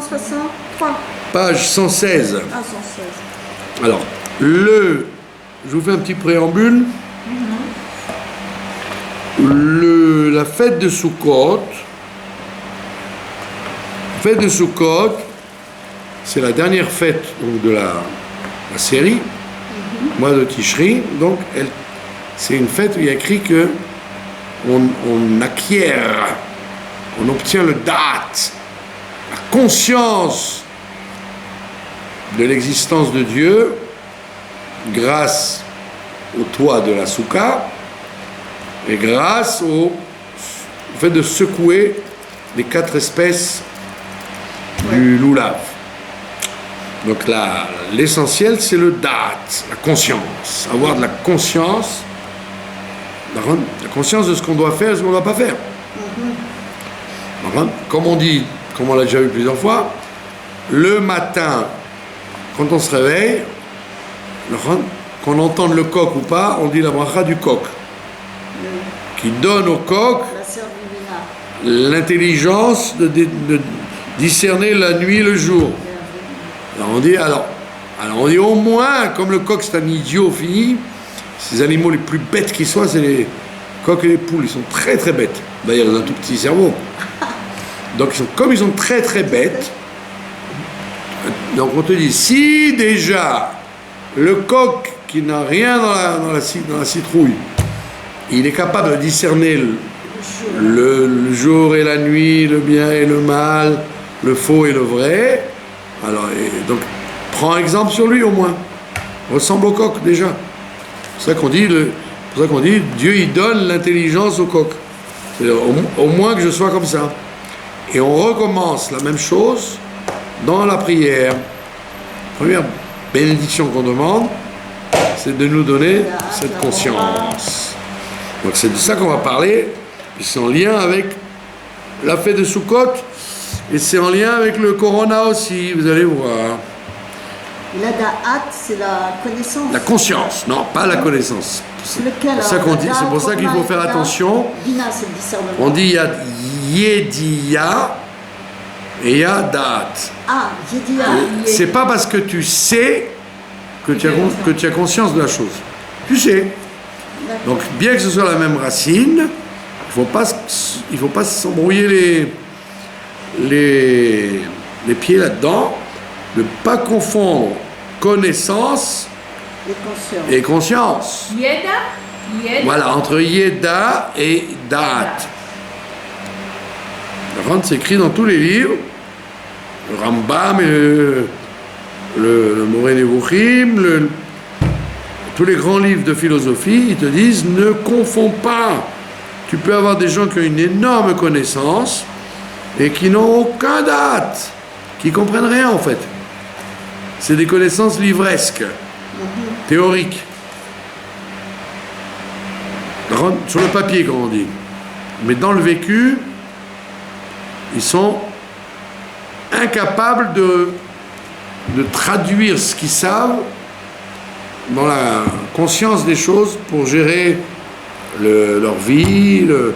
163. Page 116. Ah, 116. Alors, je vous fais un petit préambule. La fête de Sukkot, c'est la dernière fête donc, de la série, mois de Tishri. Donc, c'est une fête où il y a écrit que on acquiert, on obtient le date, la conscience de l'existence de Dieu grâce au toit de la soukha et grâce au fait de secouer les 4 espèces du loulav. Donc l'essentiel, c'est le date, la conscience. Avoir de la conscience de ce qu'on doit faire et ce qu'on ne doit pas faire. Comme on dit, comme on l'a déjà vu plusieurs fois, le matin, quand on se réveille, qu'on entende le coq ou pas, on dit la bracha du coq, qui donne au coq l'intelligence de discerner la nuit et le jour. Alors on dit au moins, comme le coq c'est un idiot fini, ces animaux les plus bêtes qui soient, c'est les coqs et les poules, ils sont très très bêtes. D'ailleurs, ils ont un tout petit cerveau. Donc comme ils sont très très bêtes, donc on te dit, si déjà le coq qui n'a rien dans la citrouille, il est capable de discerner le jour et la nuit, le bien et le mal, le faux et le vrai, alors donc prends exemple sur lui au moins. Ressemble au coq déjà. C'est pour ça qu'on dit Dieu il donne l'intelligence au coq. Au moins que je sois comme ça. Et on recommence la même chose dans la prière. Première bénédiction qu'on demande, c'est de nous donner cette conscience. Donc c'est de ça qu'on va parler, et c'est en lien avec la fête de Sukkot, et c'est en lien avec le Corona aussi, vous allez voir. La da'at, c'est la connaissance. La conscience, non, pas la connaissance. C'est pour ça qu'il faut faire attention. Bina, c'est le discernement. On dit il y a Yediya et il y a Da'at. Ah, Yediya. C'est pas parce que tu sais que tu as conscience de la chose. Tu sais. Donc, bien que ce soit la même racine, il ne faut pas s'embrouiller les pieds là-dedans, de ne pas confondre connaissance et conscience. Yeda. Voilà, entre Yeda et Da'at. C'est écrit dans tous les livres, le Rambam et le Moreh Nevuchim, tous les grands livres de philosophie, ils te disent ne confonds pas. Tu peux avoir des gens qui ont une énorme connaissance et qui n'ont aucun date, qui comprennent rien en fait. C'est des connaissances livresques, théoriques. Sur le papier, comme on dit. Mais dans le vécu, ils sont incapables de traduire ce qu'ils savent dans la conscience des choses pour gérer leur vie, la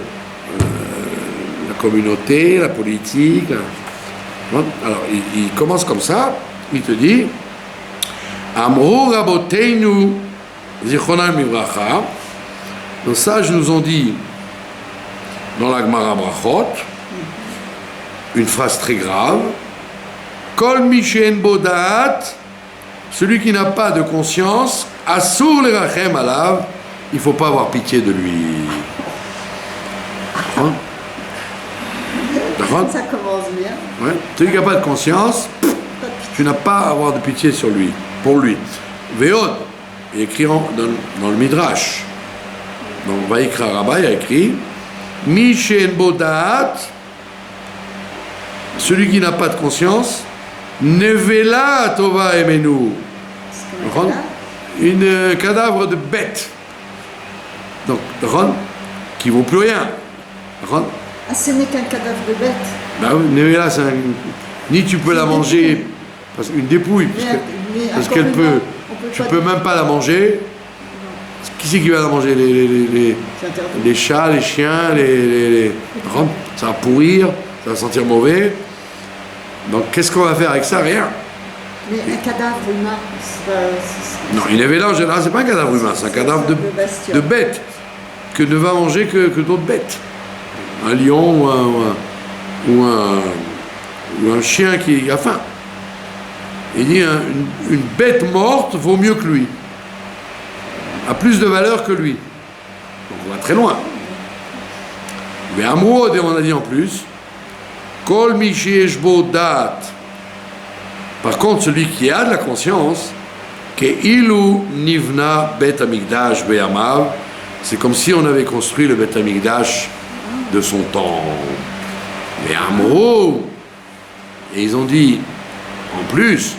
communauté, la politique. Alors, il commence comme ça, il te dit Amrou Raboteinu Zichronam Livracha. Nos sages nous ont dit dans la Gemara Brachot une phrase très grave Kol Mishen Bodat, celui qui n'a pas de conscience, Asur le Rachem Alav, il ne faut pas avoir pitié de lui. Ça commence bien. Ouais. Celui qui n'a pas de conscience, tu n'as pas à avoir de pitié sur lui, pour lui. Veod, il écrit dans le Midrash. Donc Vaikra Rabba, il a écrit Mishen Bodat, celui qui n'a pas de conscience, Nevela Tova Emenu. Un cadavre de bête. Donc, qui ne vaut plus rien. Ah, ce n'est qu'un cadavre de bête. Ben oui, Nevela, ni tu peux la manger, une dépouille, parce qu'elle peut. Tu peux même pas la manger. Qui c'est qui va la manger? Les chats, les chiens, ça va pourrir, ça va sentir mauvais. Donc qu'est-ce qu'on va faire avec ça? Rien. Mais un cadavre humain, Non, une événement en général, c'est pas un cadavre humain, c'est un cadavre bestiole. de bête que ne va manger que d'autres bêtes. Un lion ou un chien qui a faim. Il dit une bête morte vaut mieux que lui, a plus de valeur que lui. Donc on va très loin. Mais Amrod, et on a dit en plus, Kol mi sheyesh bo dat. Par contre, celui qui a de la conscience, Keilu nivna bet amigdash beyamav, c'est comme si on avait construit le bet amigdash de son temps. Mais Amrod, et ils ont dit, en plus,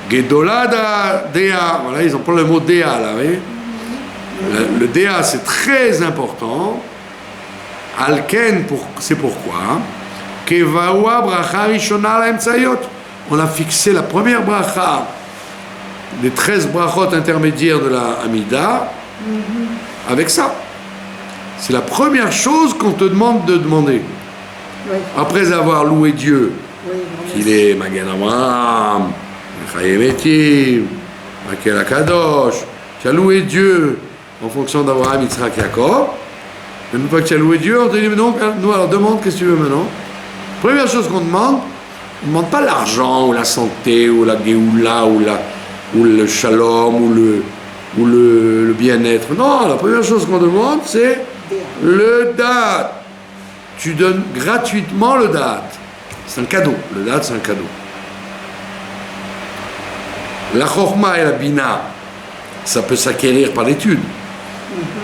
Gedolada Dea, voilà, ils ont pas le mot Dea là, vous voyez. Le Dea, c'est très important. Alken, c'est pourquoi. Kevaoua bracha rishona laemtsayot. On a fixé la première bracha des 13 brachot intermédiaires de la Amida avec ça. C'est la première chose qu'on te demande de demander. Oui. Après avoir loué Dieu, Oui, qu'il est Magen Avraham, Chayei Metim, Makel Akadosh, tu as loué Dieu en fonction d'Abraham, Yitzhak, Yaakov. Et une fois que tu as loué Dieu, on te dit, mais non, nous alors demande, qu'est-ce que tu veux maintenant? Première chose qu'on demande, on ne demande pas l'argent, ou la santé, ou la Géoula, ou le shalom, ou le bien-être. Non, la première chose qu'on demande, c'est le date. Tu donnes gratuitement le date. C'est un cadeau. Le date, c'est un cadeau. La chorma et la bina, ça peut s'acquérir par l'étude.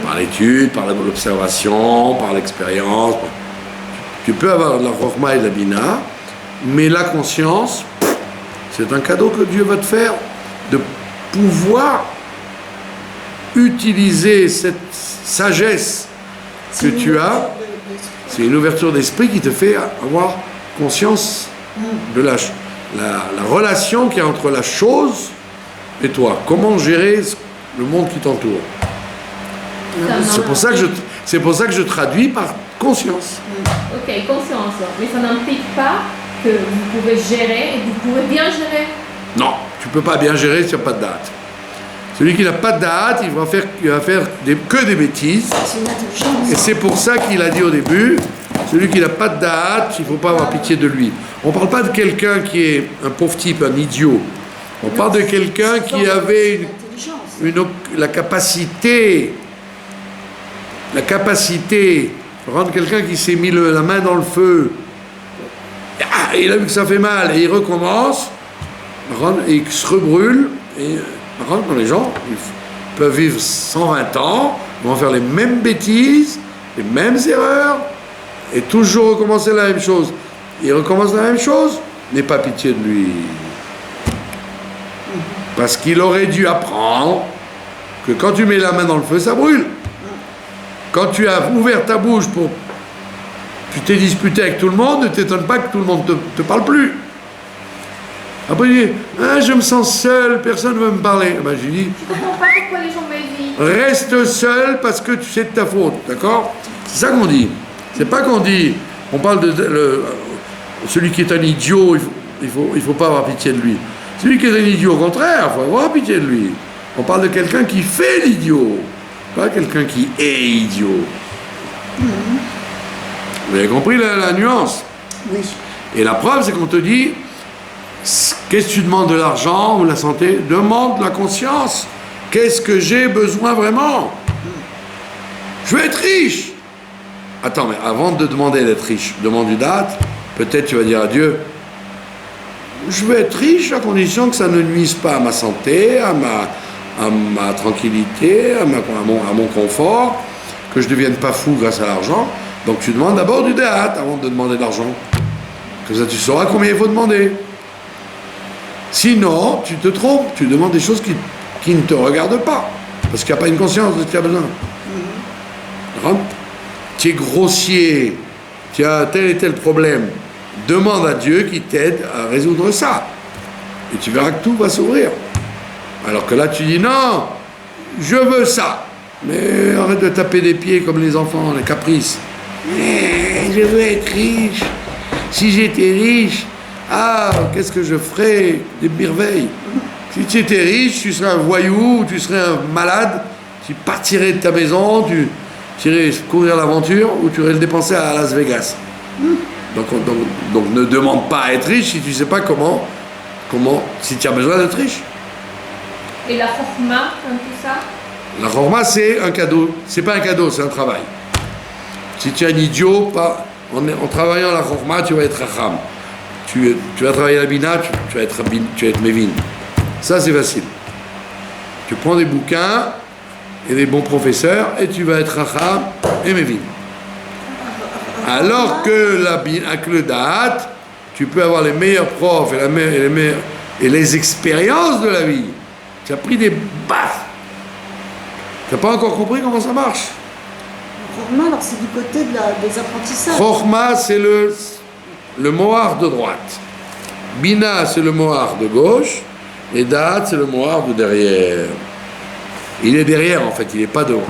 Par l'étude, par l'observation, par l'expérience. Tu peux avoir de la chorma et de la bina, mais la conscience, c'est un cadeau que Dieu va te faire de pouvoir utiliser cette sagesse que tu as. C'est une ouverture d'esprit qui te fait avoir conscience de la relation qu'il y a entre la chose et toi. Comment gérer le monde qui t'entoure. C'est pour ça que je traduis par conscience. Ok, conscience. Mais ça n'implique pas que vous pouvez gérer et que vous pouvez bien gérer. Non, tu ne peux pas bien gérer s'il n'y a pas de date. Celui qui n'a pas de date, il va faire que des bêtises. C'est une intelligence. Et c'est pour ça qu'il a dit au début, celui qui n'a pas de date, il ne faut pas avoir pitié de lui. On ne parle pas de quelqu'un qui est un pauvre type, un idiot. On parle de quelqu'un qui avait la capacité, rendre quelqu'un qui s'est mis la main dans le feu, il a vu que ça fait mal, et il recommence, et il se rebrûle, et quand les gens ils peuvent vivre 120 ans, ils vont faire les mêmes bêtises, les mêmes erreurs, et toujours recommencer la même chose. Il recommence la même chose, n'aie pas pitié de lui. Parce qu'il aurait dû apprendre que quand tu mets la main dans le feu, ça brûle. Quand tu as ouvert ta bouche tu t'es disputé avec tout le monde, ne t'étonne pas que tout le monde te parle plus. Après il dit, je me sens seul, personne ne veut me parler. Ben, je lui dis, Je ne comprends pas pourquoi les gens m'évitent. reste seul parce que tu sais de ta faute, d'accord? C'est ça qu'on dit. C'est pas qu'on dit, on parle de celui qui est un idiot, il faut pas avoir pitié de lui. Celui qui est un idiot, au contraire, il faut avoir pitié de lui. On parle de quelqu'un qui fait l'idiot, pas quelqu'un qui est idiot. Vous avez compris la nuance? Oui. Et la preuve, c'est qu'on te dit, qu'est-ce que tu demandes, de l'argent ou de la santé? Demande la conscience. Qu'est-ce que j'ai besoin vraiment? Je veux être riche. Attends, mais avant de demander d'être riche, demande une date. Peut-être tu vas dire à Dieu, je veux être riche à condition que ça ne nuise pas à ma santé, à ma tranquillité, à mon confort, que je ne devienne pas fou grâce à l'argent. Donc tu demandes d'abord du date avant de demander de l'argent. Comme ça tu sauras combien il faut demander. Sinon, tu te trompes, tu demandes des choses qui ne te regardent pas. Parce qu'il n'y a pas une conscience de ce qu'il y a besoin. Tu es grossier, tu as tel et tel problème. Demande à Dieu qui t'aide à résoudre ça. Et tu verras que tout va s'ouvrir. Alors que là, tu dis non, je veux ça. Mais arrête de taper des pieds comme les enfants, les caprices. Mais je veux être riche. Si j'étais riche, Ah, qu'est-ce que je ferais des merveilles. Si tu étais riche, tu serais un voyou, tu serais un malade, tu partirais de ta maison, tu irais courir l'aventure ou tu irais le dépenser à Las Vegas. Donc ne demande pas à être riche si tu ne sais pas comment, si tu as besoin d'être riche. Et la chorma, comme tout ça? La chorma, c'est un cadeau. C'est pas un cadeau, c'est un travail. Si tu es un idiot, en travaillant la chorma, tu vas être racham. Tu vas travailler la bina, tu vas être mévin. Ça, c'est facile. Tu prends des bouquins et des bons professeurs et tu vas être racham et mévin. Alors que avec le da'at, tu peux avoir les meilleurs profs et les expériences de la vie. Tu as pris des baffes. Tu n'as pas encore compris comment ça marche. Chorma, alors c'est du côté des apprentissages. Chorma, c'est le mohar de droite. Bina, c'est le mohar de gauche. Et da'at, c'est le mohar de derrière. Il est derrière, en fait, il n'est pas devant.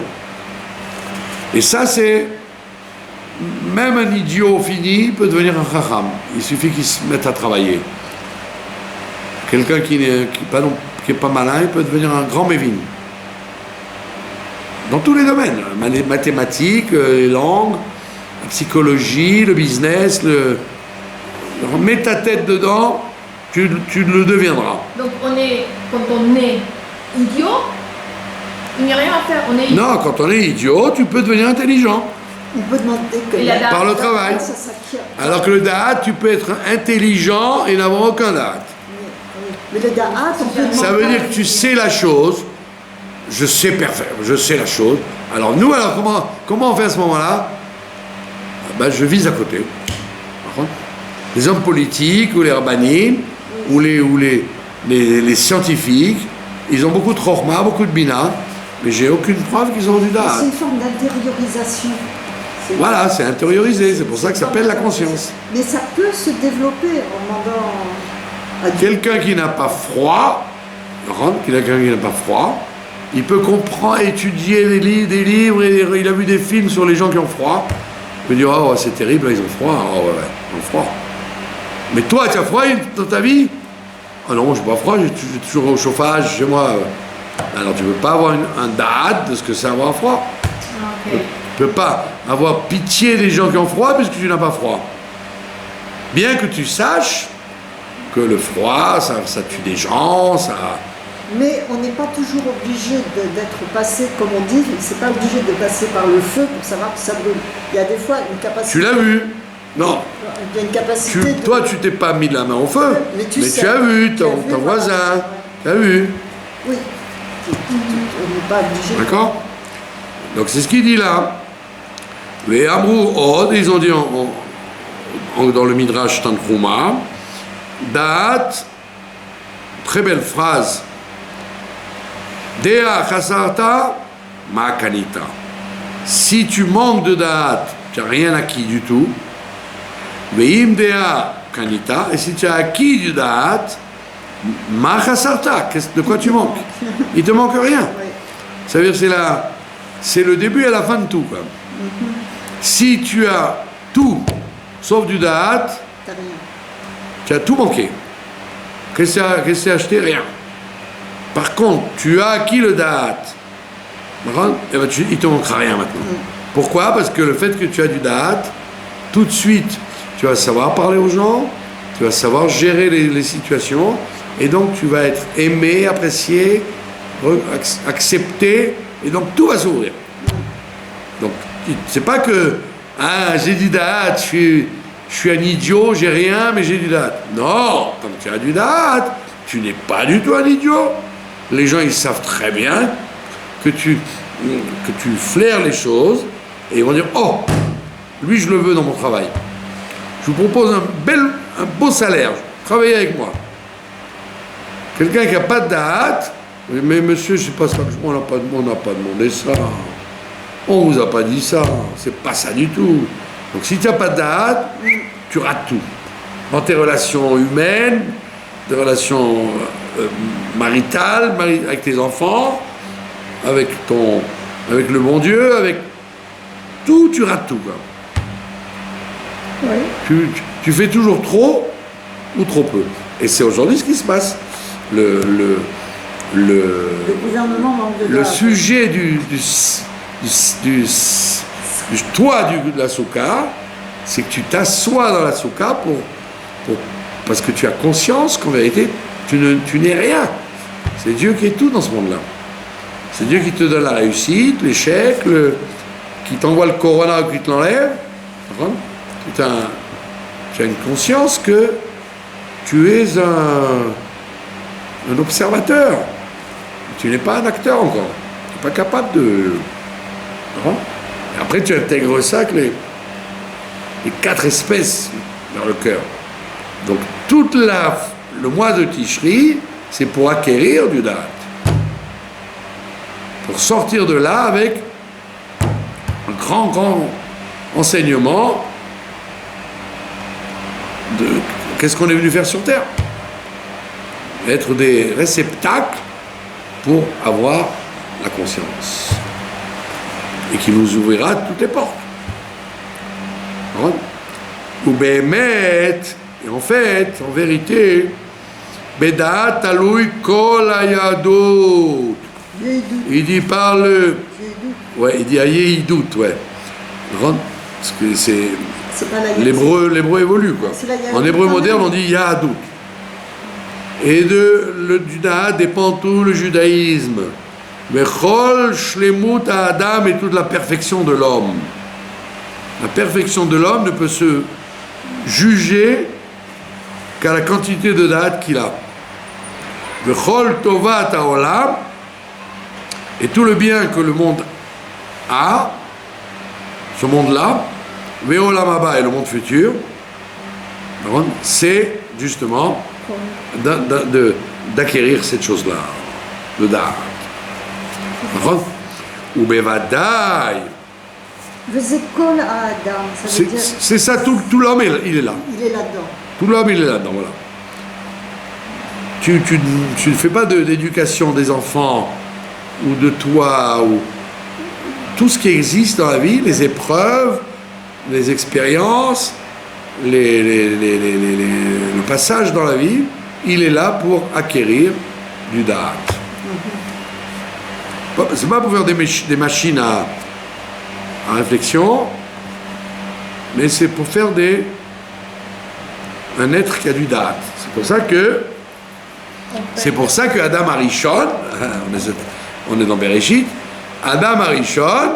Et ça, c'est... Même un idiot fini peut devenir un chacham. Il suffit qu'il se mette à travailler. Quelqu'un qui n'est pas malin, il peut devenir un grand mévin. Dans tous les domaines. Les mathématiques, les langues, la psychologie, le business. Mets ta tête dedans, tu le deviendras. Donc quand on est idiot, il n'y a rien à faire. Non, quand on est idiot, tu peux devenir intelligent. On peut demander que par le travail. Ça s'acquiert. Alors que le da'at, tu peux être intelligent et n'avoir aucun da'at. Mais le da'at, on peut demander. Ça veut dire que tu sais la chose. Je sais la chose. Alors nous, comment on fait à ce moment-là? Je vise à côté. Par contre, les hommes politiques ou les rabbanim ou les scientifiques, ils ont beaucoup de chorma, beaucoup de bina, mais j'ai aucune preuve qu'ils ont du da'at. C'est une forme d'intériorisation. Voilà, c'est intériorisé, c'est pour ça que ça s'appelle la conscience. Mais ça peut se développer en demandant... Quelqu'un qui n'a pas froid, il peut comprendre, étudier des livres, et il a vu des films sur les gens qui ont froid. Il peut dire, oh c'est terrible, ils ont froid, ils ont froid. Mais toi, tu as froid dans ta vie? Ah non, je n'ai pas froid, j'ai toujours au chauffage chez moi. Alors tu ne peux pas avoir un da'at de ce que c'est avoir froid. Okay. Tu ne peux pas avoir pitié des gens qui ont froid puisque tu n'as pas froid. Bien que tu saches que le froid, ça tue des gens, ça... Mais on n'est pas toujours obligé d'être passé, comme on dit, c'est pas obligé de passer par le feu pour savoir que ça brûle. Il y a des fois une capacité... Tu l'as vu? Non. Il y a une capacité Toi, tu t'es pas mis la main au feu, mais tu as vu ton voisin, tu as vu. Oui, on n'est pas obligé. D'accord? Donc c'est ce qu'il dit là. Les Amrou Od, ils ont dit dans le Midrash Tanchuma, Da'at, très belle phrase, Dea chasarta, ma kanita. Si tu manques de Da'at, tu n'as rien acquis du tout. Veim Dea kanita, et si tu as acquis du Da'at, ma chasarta, de quoi tu manques? Il te manque rien. Ça veut dire c'est le début et la fin de tout. Quoi. Si tu as tout, sauf du da'at, tu as tout manqué. Qu'est-ce que tu as acheté? Rien. Par contre, tu as acquis le da'at. Il ne te manquera rien maintenant. Pourquoi? Parce que le fait que tu as du da'at, tout de suite, tu vas savoir parler aux gens, tu vas savoir gérer les situations, et donc tu vas être aimé, apprécié, accepté, et donc tout va s'ouvrir. Donc, c'est pas que j'ai du da'at, je suis un idiot, j'ai rien, mais j'ai du da'at. Non, quand tu as du da'at, tu n'es pas du tout un idiot. Les gens, ils savent très bien que tu flaires les choses, et ils vont dire, oh, lui, je le veux dans mon travail. Je vous propose un beau salaire, travaillez avec moi. Quelqu'un qui n'a pas de da'at, mais monsieur, je ne sais pas ça, on n'a pas demandé ça. On ne vous a pas dit ça, c'est pas ça du tout. Donc si tu n'as pas de da'at, tu rates tout. Dans tes relations humaines, tes relations maritales, avec tes enfants, avec le bon Dieu, avec tout, tu rates tout. Quoi. Oui. Tu fais toujours trop ou trop peu. Et c'est aujourd'hui ce qui se passe. Le gouvernement manque de le date. sujet du toit de la soukha, c'est que tu t'assois dans la soukha parce que tu as conscience qu'en vérité, tu n'es rien. C'est Dieu qui est tout dans ce monde-là. C'est Dieu qui te donne la réussite, l'échec, qui t'envoie le corona ou qui te l'enlève. Tu as une conscience que tu es un observateur. Tu n'es pas un acteur encore. Tu n'es pas capable de... Et après, tu intègres ça avec les 4 espèces dans le cœur. Donc, le mois de Tishri, c'est pour acquérir du Da'at. Pour sortir de là avec un grand enseignement de qu'est-ce qu'on est venu faire sur Terre. Être des réceptacles pour avoir la conscience. Et qui nous ouvrira toutes les portes. Ou Bémet, et en fait, en vérité, Bedat Taloui Kol Ayadot. Il dit par le. Ouais, il dit Ayéhidout, ouais. Parce que c'est. L'hébreu évolue, quoi. En hébreu moderne, on dit Yahadout. Et du Da'at dépend tout le judaïsme. Mais Chol Shlemut Adam et toute la perfection de l'homme. La perfection de l'homme ne peut se juger qu'à la quantité de Da'at qu'il a. Chol Tovat Haolam et tout le bien que le monde a, ce monde-là, Ve'olam haba et le monde futur, c'est justement d'acquérir cette chose-là, le Da'at. Ou Bevadai. C'est ça, tout l'homme, il est là. Il est là-dedans. Tout l'homme, il est là-dedans, voilà. Tu ne fais pas d'éducation des enfants, ou de toi, ou tout ce qui existe dans la vie, les épreuves, les expériences, le passage dans la vie, il est là pour acquérir du Da'at. C'est pas pour faire des machines à réflexion, mais c'est pour faire un être qui a du Da'at. C'est pour ça que Adam Arishon, on est dans Bereshit, Adam Arishon,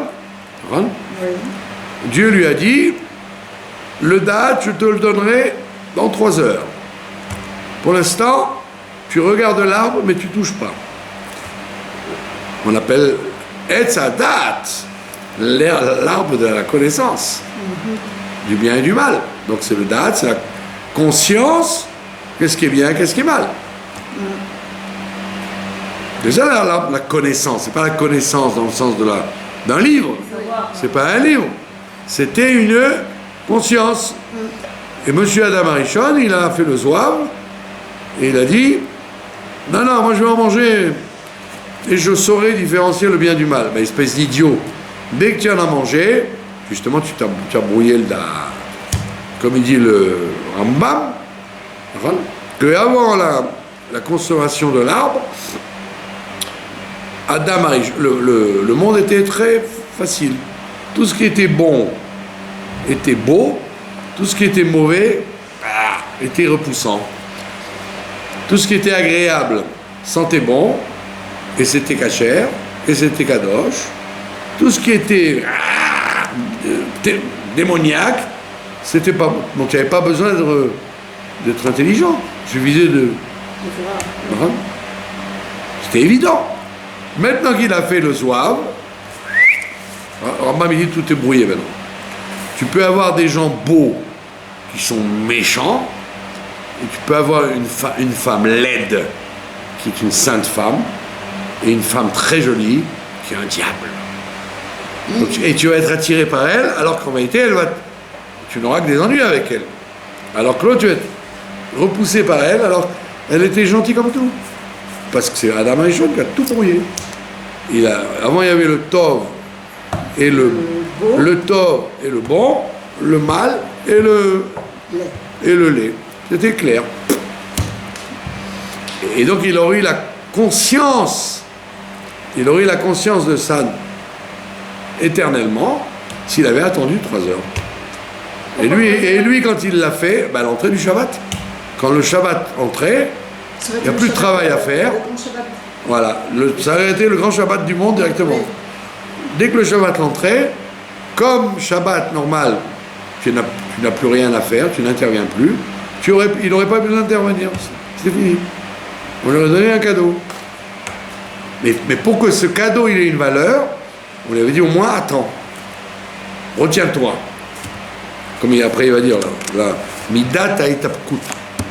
Dieu lui a dit, le Da'at, je te le donnerai dans 3 heures. Pour l'instant, tu regardes l'arbre, mais tu touches pas. On appelle Etz Hadat, l'arbre de la connaissance, du bien et du mal. Donc c'est le Da'at, c'est la conscience, qu'est-ce qui est bien, qu'est-ce qui est mal. Déjà la connaissance, c'est pas la connaissance dans le sens d'un livre, c'est pas un livre, c'était une conscience. Et monsieur Adam Arishon, il a fait le zouave, et il a dit, non, moi je vais en manger, et je saurai différencier le bien du mal. Ben, espèce d'idiot, dès que tu en as mangé, justement tu as brouillé le Da'at. Comme il dit le Rambam, que avant la consommation de l'arbre, Adam Arishon, le monde était très facile. Tout ce qui était bon était beau, tout ce qui était mauvais était repoussant. Tout ce qui était agréable sentait bon, et c'était cachère, et c'était kadosh. Tout ce qui était démoniaque, c'était pas bon. Donc il n'y avait pas besoin d'être intelligent. Il suffisait de... C'était évident. Maintenant qu'il a fait le zouave, Rambam dit tout est brouillé maintenant. Tu peux avoir des gens beaux qui sont méchants, et tu peux avoir une femme laide qui est une sainte femme, et une femme très jolie qui est un diable. Donc, et tu vas être attiré par elle, alors qu'en vérité, tu n'auras que des ennuis avec elle. Alors que l'autre, tu vas être repoussé par elle, alors elle était gentille comme tout. Parce que c'est Adam Arishon qui a tout brouillé. Avant, il y avait le tov et le tov et le bon, le mal et le lait. C'était clair. Et donc il aurait eu la conscience de ça éternellement s'il avait attendu 3 heures. Et lui quand il l'a fait, ben, à l'entrée du Shabbat, quand le Shabbat entrait, il n'y a plus de travail à faire. Voilà, ça aurait été le grand Shabbat du monde directement. Dès que le Shabbat entrait, comme Shabbat normal, tu n'as plus rien à faire, tu n'interviens plus, il n'aurait pas besoin d'intervenir. C'est fini. On lui aurait donné un cadeau. Mais pour que ce cadeau il ait une valeur, on lui avait dit au moins attends, retiens-toi. Comme après il va dire là, midat ha'itapkut,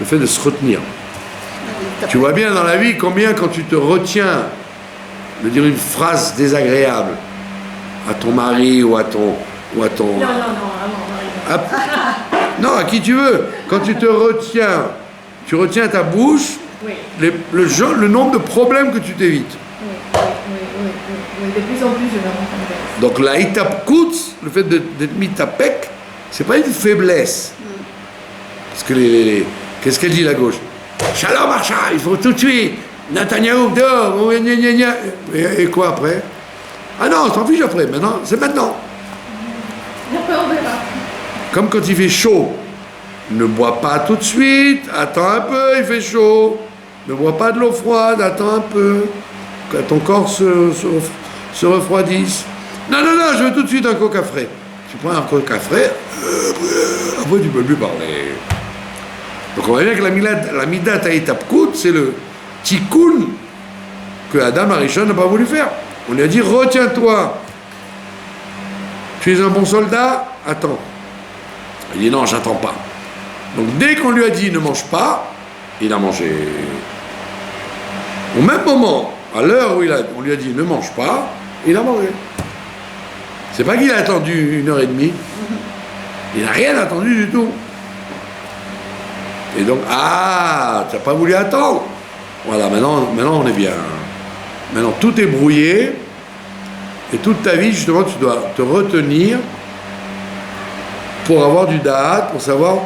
le fait de se retenir. Tu vois bien dans la vie combien quand tu te retiens de dire une phrase désagréable à ton mari ou à ton non, à qui tu veux. Quand tu retiens ta bouche, Oui. le nombre de problèmes que tu t'évites. Oui. De plus en plus, je vais rencontrer. Donc la hitapkut, le fait d'être mitapek, c'est pas une faiblesse. Parce que qu'est-ce qu'elle dit la gauche? Shalom Archa, il faut tout de suite. Netanyahou, dehors, gna gna gna. Et quoi après? Ah non, on s'en fiche après, maintenant, c'est maintenant. Après, on verra. Comme quand il fait chaud, ne bois pas tout de suite, attends un peu, il fait chaud. Ne bois pas de l'eau froide, attends un peu. Que ton corps se refroidisse. Non, je veux tout de suite un coca frais. Tu prends un coca frais, après tu peux plus parler. Donc on voit bien que la midat ha'itapkut, c'est le tikkun que Adam Arishon n'a pas voulu faire. On lui a dit retiens-toi. Tu es un bon soldat, attends. Il dit non, j'attends pas. Donc dès qu'on lui a dit ne mange pas, il a mangé. Au même moment, à l'heure où on lui a dit ne mange pas, il a mangé. C'est pas qu'il a attendu 1h30. Il n'a rien attendu du tout. Et donc, tu n'as pas voulu attendre. Voilà, maintenant on est bien. Maintenant tout est brouillé. Et toute ta vie, justement, tu dois te retenir pour avoir du da'at, pour savoir,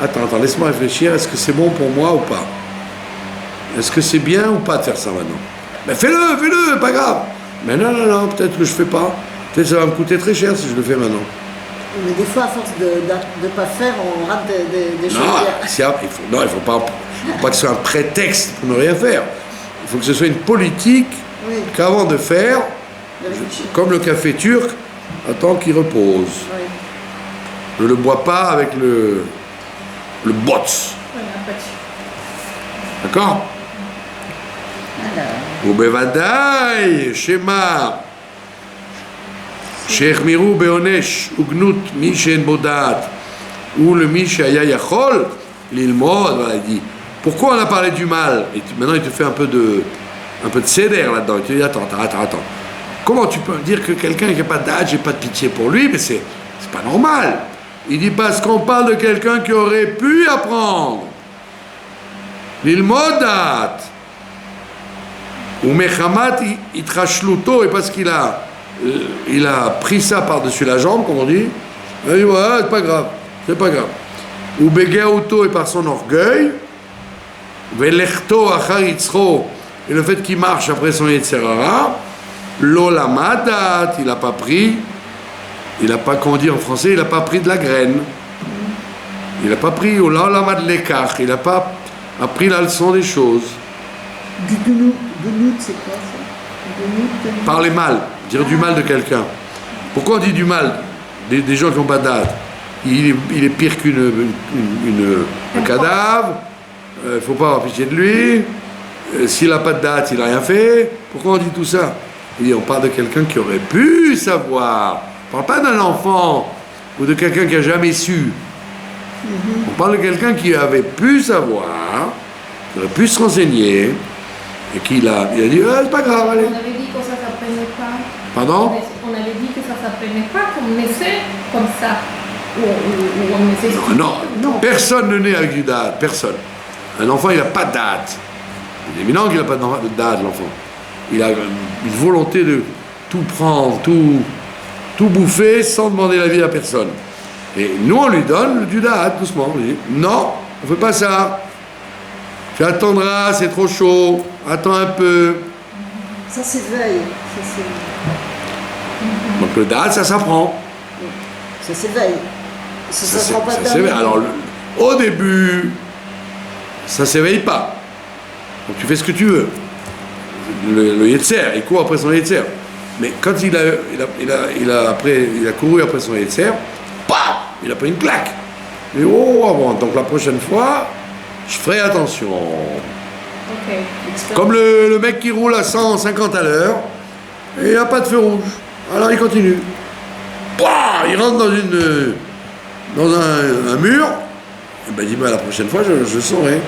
attends, laisse-moi réfléchir, est-ce que c'est bon pour moi ou pas? Est-ce que c'est bien ou pas de faire ça maintenant? Mais fais-le, pas grave. Mais non, peut-être que je fais pas. Peut-être que ça va me coûter très cher si je le fais maintenant. Mais des fois, à force de ne pas faire, on rate des choses. Il ne faut pas que ce soit un prétexte pour ne rien faire. Il faut que ce soit une politique qu'avant de faire, comme le café turc, attends qu'il repose. Oui. Ne le bois pas avec le bots. D'accord? ובוודאי שמה שהחמירו בעונש וגנות מי שאין בו דעת ולמי שהיה יכול ללמוד. Voilà, il dit pourquoi on a parlé du mal et maintenant il te fait un peu de cédère là-dedans. Il te dit attends, comment tu peux me dire que quelqu'un qui n'a pas d'âge, j'ai pas de pitié pour lui? Mais c'est pas normal. Il dit parce qu'on parle de quelqu'un qui aurait pu apprendre lilmod da'at ou mechamat itrashluto, et parce qu'il a pris ça par-dessus la jambe, comme on dit, il dit voilà, c'est pas grave. Ou begeauto, et par son orgueil, velechto achar yitzro, et le fait qu'il marche après son yetzerara, l'olamadat, il n'a pas pris, comment on dit en français, il n'a pas pris de la graine, il n'a pas pris l'olamad lekach, il n'a pas appris la leçon des choses. Du gnout, c'est quoi ça? Parler mal, dire du mal de quelqu'un. Pourquoi on dit du mal des gens qui n'ont pas de date? Il est pire qu'un cadavre, il ne faut pas avoir pitié de lui, s'il n'a pas de date, il n'a rien fait. Pourquoi on dit tout ça? On parle de quelqu'un qui aurait pu savoir. On ne parle pas d'un enfant ou de quelqu'un qui n'a jamais su. On parle de quelqu'un qui avait pu savoir, qui aurait pu se renseigner, et qu'il a dit c'est pas grave, allez. On avait dit que ça s'apprenait pas. Pardon? On avait dit que ça s'apprenait pas qu'on naissait comme ça. Ou on naissait. Non, personne ne naît avec du date, personne. Un enfant, il n'a pas de date. Il est évident qu'il n'a pas de date, l'enfant. Il a une volonté de tout prendre, tout bouffer sans demander l'avis à personne. Et nous, on lui donne du date, doucement. On lui dit non, On fait pas ça. Tu attendras, c'est trop chaud. Attends un peu. Ça s'éveille. Donc le date, ça s'apprend. Ça s'éveille. Ça Ça prend pas de s'éveille. temps. Alors, au début, ça s'éveille pas. Donc tu fais ce que tu veux. Le Yetzer, il court après son Yetzer. Mais quand il a couru après son Yetzer, paf, il a pris une claque. Et bon, donc la prochaine fois, je ferai attention. Ok. Comme le mec qui roule à 150 à l'heure, et il n'y a pas de feu rouge. Alors il continue. Bah, il rentre dans un mur. Et ben, il dit, la prochaine fois, je saurai.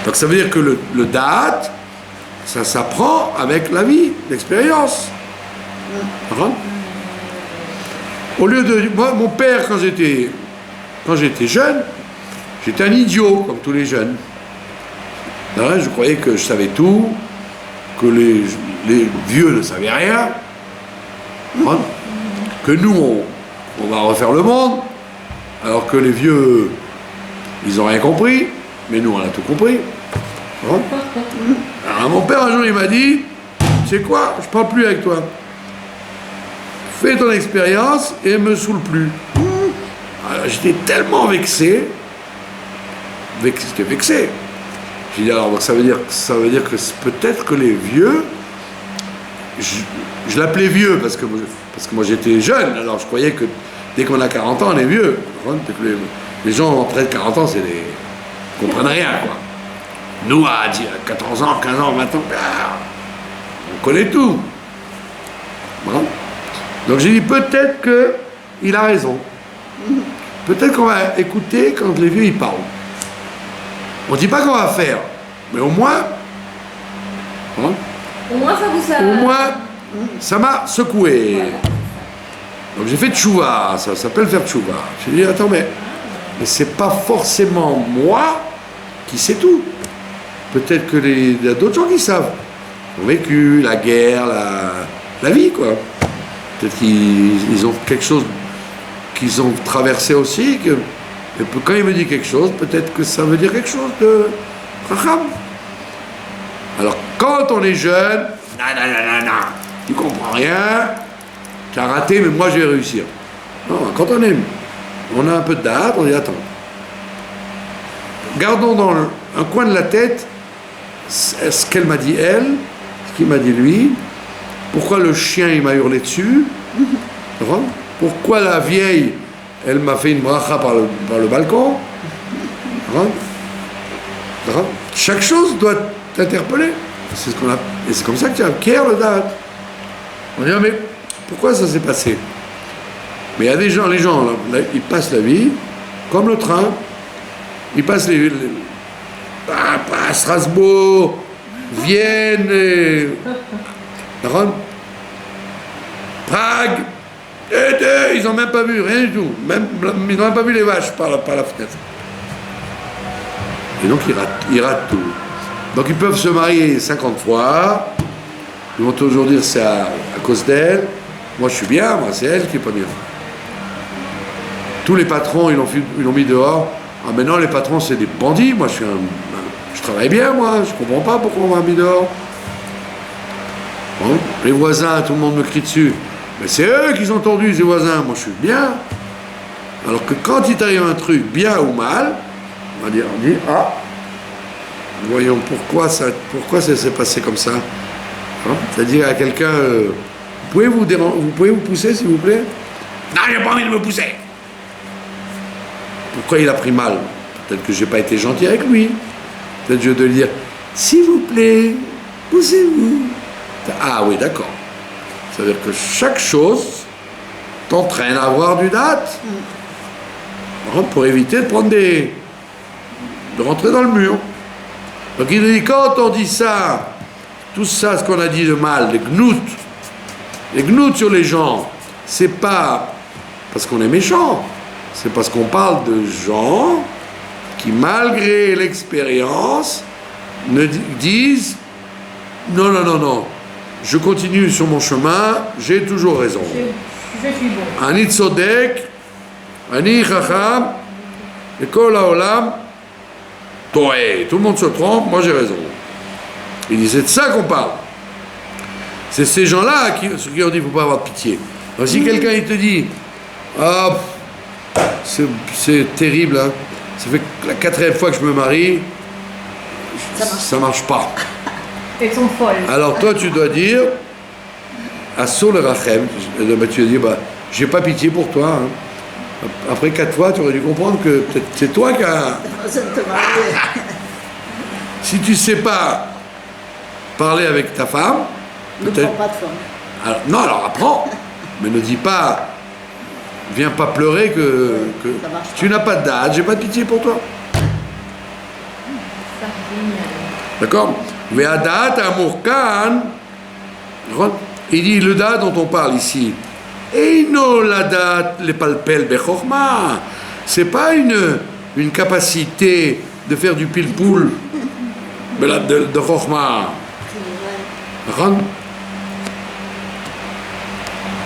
Donc ça veut dire que le date, ça s'apprend avec la vie, l'expérience. Au lieu de... Moi, mon père, quand j'étais jeune, j'étais un idiot, comme tous les jeunes. Je croyais que je savais tout, que les vieux ne savaient rien, que nous, on va refaire le monde, alors que les vieux, ils n'ont rien compris, mais nous, on a tout compris. Alors mon père, un jour, il m'a dit, tu sais quoi, je ne parle plus avec toi. Fais ton expérience et me saoule plus. Alors, j'étais tellement vexé. J'étais vexé. J'ai dit alors, donc ça veut dire que peut-être que les vieux, je l'appelais vieux parce que moi j'étais jeune, alors je croyais que dès qu'on a 40 ans, on est vieux. Les gens en train de 40 ans, ils ne comprennent rien, quoi. Nous, à 14 ans, 15 ans, 20 ans, on connaît tout. Voilà. Donc j'ai dit peut-être qu'il a raison. Peut-être qu'on va écouter quand les vieux ils parlent. On ne dit pas qu'on va faire, mais au moins, hein, au moins ça m'a secoué. Voilà. Donc j'ai fait tchouva, ça s'appelle faire tchouva. J'ai dit attends mais c'est pas forcément moi qui sais tout. Peut-être que il y a d'autres gens qui savent. Ils ont vécu la guerre, la vie quoi. Peut-être qu'ils ont quelque chose qu'ils ont traversé aussi. Et quand il me dit quelque chose, peut-être que ça veut dire quelque chose de racham. Alors, quand on est jeune, tu comprends rien, tu as raté, mais moi je vais réussir. Non, quand on a un peu de date, on dit attends. Gardons dans un coin de la tête ce qu'elle m'a dit elle, ce qu'il m'a dit lui, pourquoi le chien il m'a hurlé dessus, pourquoi la vieille elle m'a fait une bracha par le balcon. Chaque chose doit t'interpeller. C'est ce qu'on a, et c'est comme ça que tu acquiers le date. On dit, mais pourquoi ça s'est passé? Mais il y a des gens, les gens, là, ils passent la vie, comme le train, ils passent à Strasbourg, Vienne, Rome, Prague. Ils n'ont même pas vu, rien du tout. Ils n'ont même pas vu les vaches par la fenêtre. Et donc ils ratent tout. Donc ils peuvent se marier 50 fois. Ils vont toujours dire c'est à cause d'elle. Moi je suis bien, moi c'est elle qui est pas bien. Tous les patrons ils l'ont mis dehors. Ah maintenant les patrons c'est des bandits. Moi je travaille bien moi. Je comprends pas pourquoi on m'a mis dehors. Bon, les voisins, tout le monde me crie dessus. Mais c'est eux qui sont tordus, ces voisins. Moi, je suis bien. Alors que quand il t'arrive un truc, bien ou mal, on dit, ah, voyons pourquoi ça s'est passé comme ça. Hein? C'est-à-dire à quelqu'un, vous pouvez vous pousser, s'il vous plaît? Non, j'ai pas envie de me pousser. Pourquoi il a pris mal? Peut-être que j'ai pas été gentil avec lui. Peut-être que je dois lui dire, s'il vous plaît, poussez-vous. Ah oui, d'accord. C'est-à-dire que chaque chose t'entraîne à avoir du date pour éviter de rentrer dans le mur. Donc il dit, quand on dit ça, tout ça, ce qu'on a dit de mal, les gnouts sur les gens, c'est pas parce qu'on est méchant, c'est parce qu'on parle de gens qui, malgré l'expérience, disent non. Je continue sur mon chemin, j'ai toujours raison. Je suis bon. Ani tzodek, ani chacham, L'école à Olam, toi, tout le monde se trompe, moi j'ai raison. Il dit, c'est de ça qu'on parle. C'est ces gens-là sur qui on dit qu'il ne faut pas avoir de pitié. Alors, si quelqu'un il te dit, ah, c'est terrible, hein. Ça fait la 4e fois que je me marie, ça marche pas. Elles sont folles. Alors toi tu dois dire, Assur le Rachem, tu dois dire, bah, j'ai pas pitié pour toi. Hein. Après 4 fois, tu aurais dû comprendre que peut-être c'est toi qui as... Si tu sais pas parler avec ta femme, Ne peut-être... prends pas de femme. Alors, non, alors apprends, mais ne dis pas, viens pas pleurer que ça marche tu n'as pas de date, j'ai pas de pitié pour toi. Ça, génial. D'accord? Mais à date, amour kan, il dit le date dont on parle ici. Et non la date, les palpel bechorma. C'est pas une capacité de faire du pile-poule de chorma.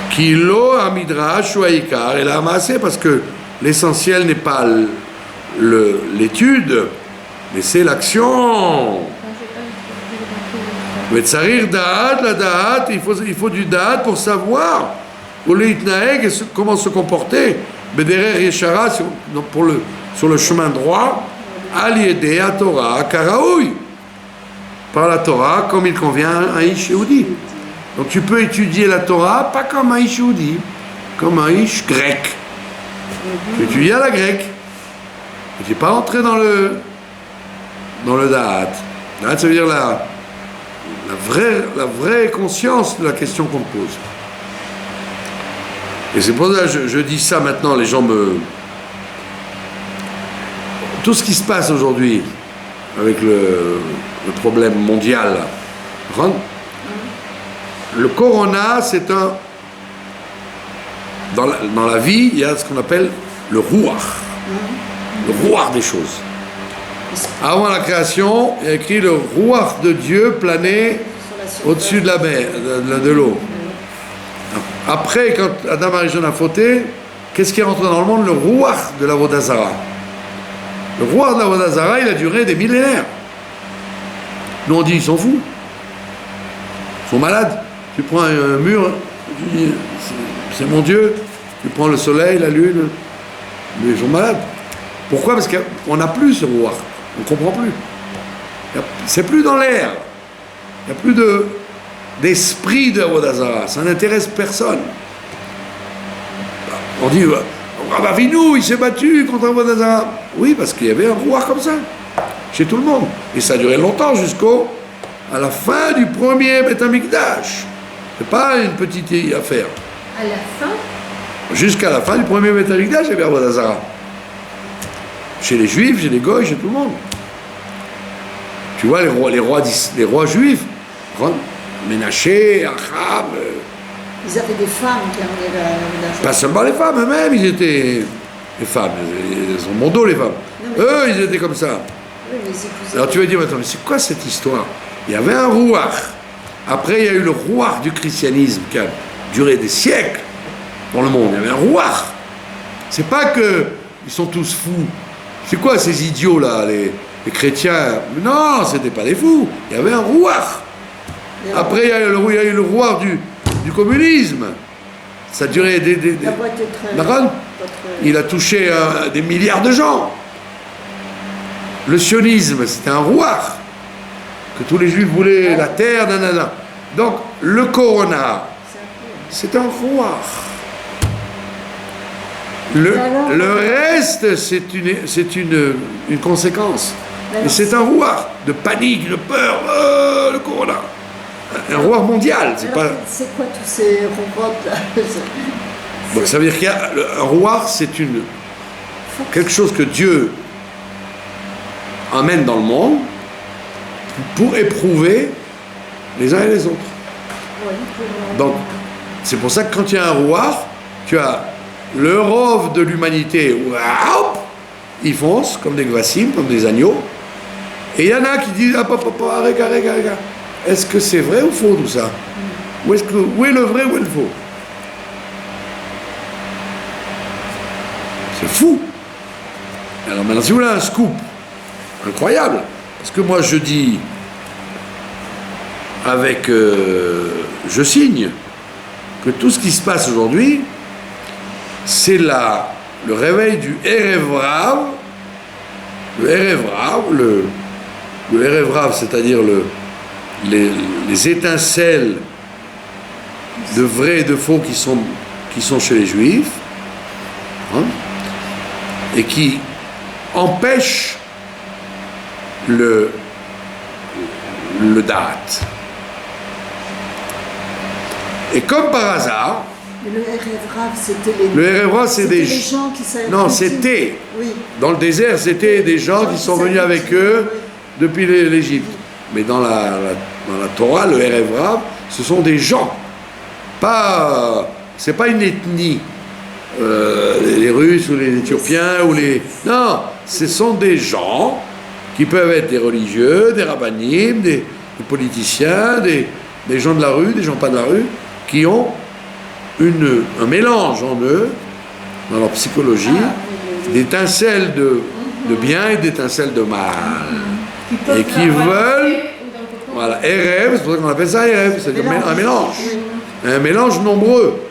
Kilo à midrash ou à ikar, et là amassé parce que l'essentiel n'est pas l'étude, mais c'est l'action. Mais tsarir da'at, la da'at, il faut du da'at pour savoir où l'itnaeg, comment se comporter. Bederer yeshara, sur le chemin droit, al yedei à Torah, karaoui, par la Torah, comme il convient à un Ish Yehudi. Donc tu peux étudier la Torah, pas comme un Ish Yehudi, comme un Ish grec. Tu étudies à la grecque. Tu n'es pas entré dans le da'at. Da'at, ça veut dire la vraie conscience de la question qu'on te pose. Et c'est pour ça que je dis ça maintenant, les gens me... Tout ce qui se passe aujourd'hui avec le problème mondial, le corona, c'est un... Dans la vie, il y a ce qu'on appelle le ruach des choses. Avant la création, il y a écrit le ruach de Dieu planait au-dessus de la mer, de l'eau. Après, quand Adam Arishon a fauté, qu'est-ce qui est rentré dans le monde? Le ruach de la Vodazara. Le ruach de la Vodazara, il a duré des millénaires. Nous on dit, ils sont fous. Ils sont malades. Tu prends un mur, tu dis, c'est mon Dieu. Tu prends le soleil, la lune, mais ils sont malades. Pourquoi? Parce qu'on n'a plus ce ruach. On ne comprend plus. C'est plus dans l'air. Il n'y a plus d'esprit de Avodazara. Ça n'intéresse personne. On dit, Rabbi Avinu, il s'est battu contre Avodazara. Oui, parce qu'il y avait un roi comme ça, chez tout le monde. Et ça a duré longtemps, à la fin du premier Beth Amikdash. C'est pas une petite affaire. À la fin? Jusqu'à la fin du premier Beth Amikdash, il y avait Avodazara. Chez les Juifs, chez les Goïs, chez tout le monde. Tu vois, les rois juifs, Ménaché, Achab. Ils avaient des femmes qui amenaient la... Pas seulement les femmes, eux-mêmes, ils étaient les femmes. Ils ont mon dos, les femmes. Non, eux, ils étaient comme ça. Oui, mais c'est alors tu vas dire, attends, mais c'est quoi cette histoire? Il y avait un rouach. Après, il y a eu le rouach du christianisme qui a duré des siècles dans le monde. Il y avait un rouach. C'est pas que ils sont tous fous. C'est quoi ces idiots-là, les chrétiens? Non, c'était pas des fous. Il y avait un rouach. Après, il y a eu le rouach du communisme. Ça a duré des il a touché des milliards de gens. Le sionisme, c'était un rouach. Que tous les juifs voulaient la terre, nanana. Donc, le corona, c'est un rouach. Le reste, c'est une conséquence. Et c'est un rouach de panique, de peur, le corona. Un rouach mondial. C'est quoi tous ces rencontres-là? Donc ça veut dire qu'il y a un rouach, c'est quelque chose que Dieu amène dans le monde pour éprouver les uns et les autres. Donc c'est pour ça que quand il y a un rouach, tu as le rove de l'humanité, ils foncent comme des gvassim, comme des agneaux, et il y en a qui disent regarde. Est-ce que c'est vrai ou faux tout ça? Où est le vrai, où est le faux? C'est fou. Alors maintenant, si vous voulez un scoop incroyable, parce que moi je dis avec je signe que tout ce qui se passe aujourd'hui, c'est le réveil du Erev Rav, le Erev Rav, le Erev Rav, c'est-à-dire les étincelles de vrai et de faux qui sont chez les Juifs, hein, et qui empêchent le date. Et comme par hasard, Mais le Erev Rav, c'était les... le Erev Rav, c'est des gens qui savaient... Non, c'était. Oui. Dans le désert, c'était des gens qui sont venus avec eux depuis l'Égypte. Mais dans la Torah, le Erev Rav, ce sont des gens. C'est pas une ethnie. Les Russes ou les Éthiopiens ou les... Non, ce sont des gens qui peuvent être des religieux, des rabbinim, des politiciens, des gens de la rue, des gens pas de la rue, qui ont un mélange en eux, dans leur psychologie, d'étincelles de bien et d'étincelles de mal. Et qui veulent... Voilà, Erev, c'est pour ça qu'on appelle ça Erev, c'est un mélange. Un mélange nombreux.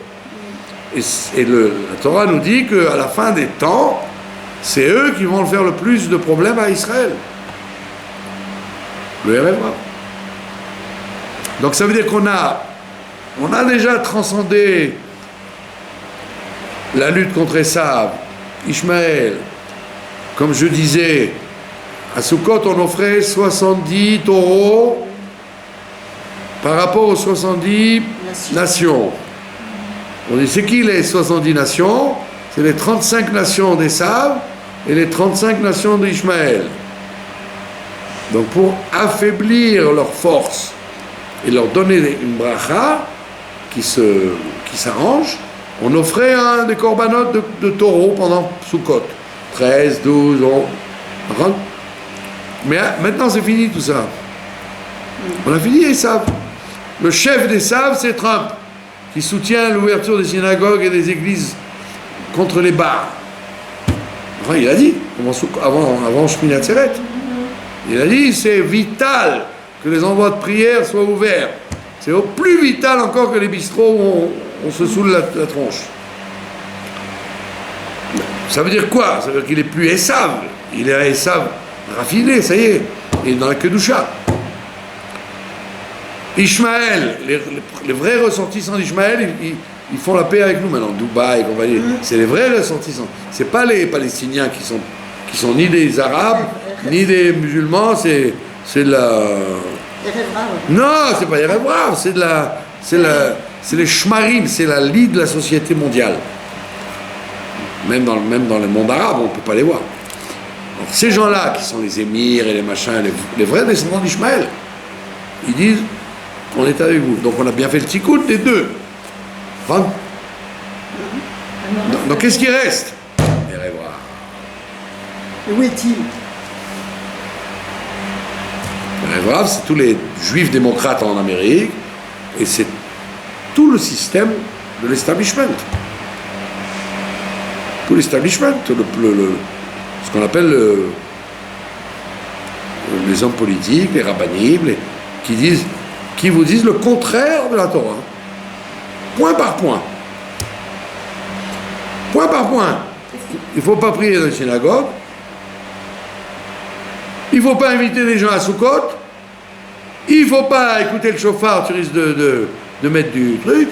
Et la Torah nous dit qu'à la fin des temps, c'est eux qui vont faire le plus de problèmes à Israël. Le Erev Rav. Donc ça veut dire qu'on a déjà transcendé la lutte contre Esav, Ishmaël. Comme je disais, à Sukkot, on offrait 70 taureaux par rapport aux 70 nations. On dit, c'est qui les 70 nations? C'est les 35 nations d'Esav et les 35 nations d'Ishmaël. Donc pour affaiblir leur force et leur donner une bracha qui s'arrange, on offrait des corbanotes de taureaux pendant Sukkot. 13, 12, 11. Mais maintenant c'est fini tout ça. On a fini Esav. Le chef d'Esav, c'est Trump, qui soutient l'ouverture des synagogues et des églises contre les bars. Enfin, il a dit, avant Shmini Atzeret, il a dit, c'est vital que les endroits de prière soient ouverts. C'est au plus vital encore que les bistrots où on se saoule la tronche. Ça veut dire quoi? Ça veut dire qu'il est plus Esav. Il est Esav raffiné, ça y est. Il est dans la Kedusha. Ishmaël, les vrais ressortissants d'Ishmaël, ils font la paix avec nous maintenant, Dubaï, compagnie. C'est les vrais ressortissants. C'est pas les Palestiniens qui sont ni des Arabes, ni des musulmans, c'est la... Non, c'est pas les Erev Rav, c'est les Shmarim, c'est la lie de la société mondiale. Même dans le monde arabe, on ne peut pas les voir. Donc, ces gens-là, qui sont les émirs et les machins, les vrais descendants d'Ishmaël, ils disent, on est avec vous. Donc on a bien fait le tikkun des deux. Enfin, donc qu'est-ce qui reste? Erev Rav. Où est-il? Erev Rav, c'est tous les juifs démocrates en Amérique, et c'est tout le système de l'establishment. Tout l'establishment, ce qu'on appelle les hommes politiques, les rabbinim, qui vous disent le contraire de la Torah. Point par point. Point par point. Il ne faut pas prier dans les synagogues. Il ne faut pas inviter des gens à Sukkot. Il ne faut pas écouter le chauffard, tu risques de mettre du truc.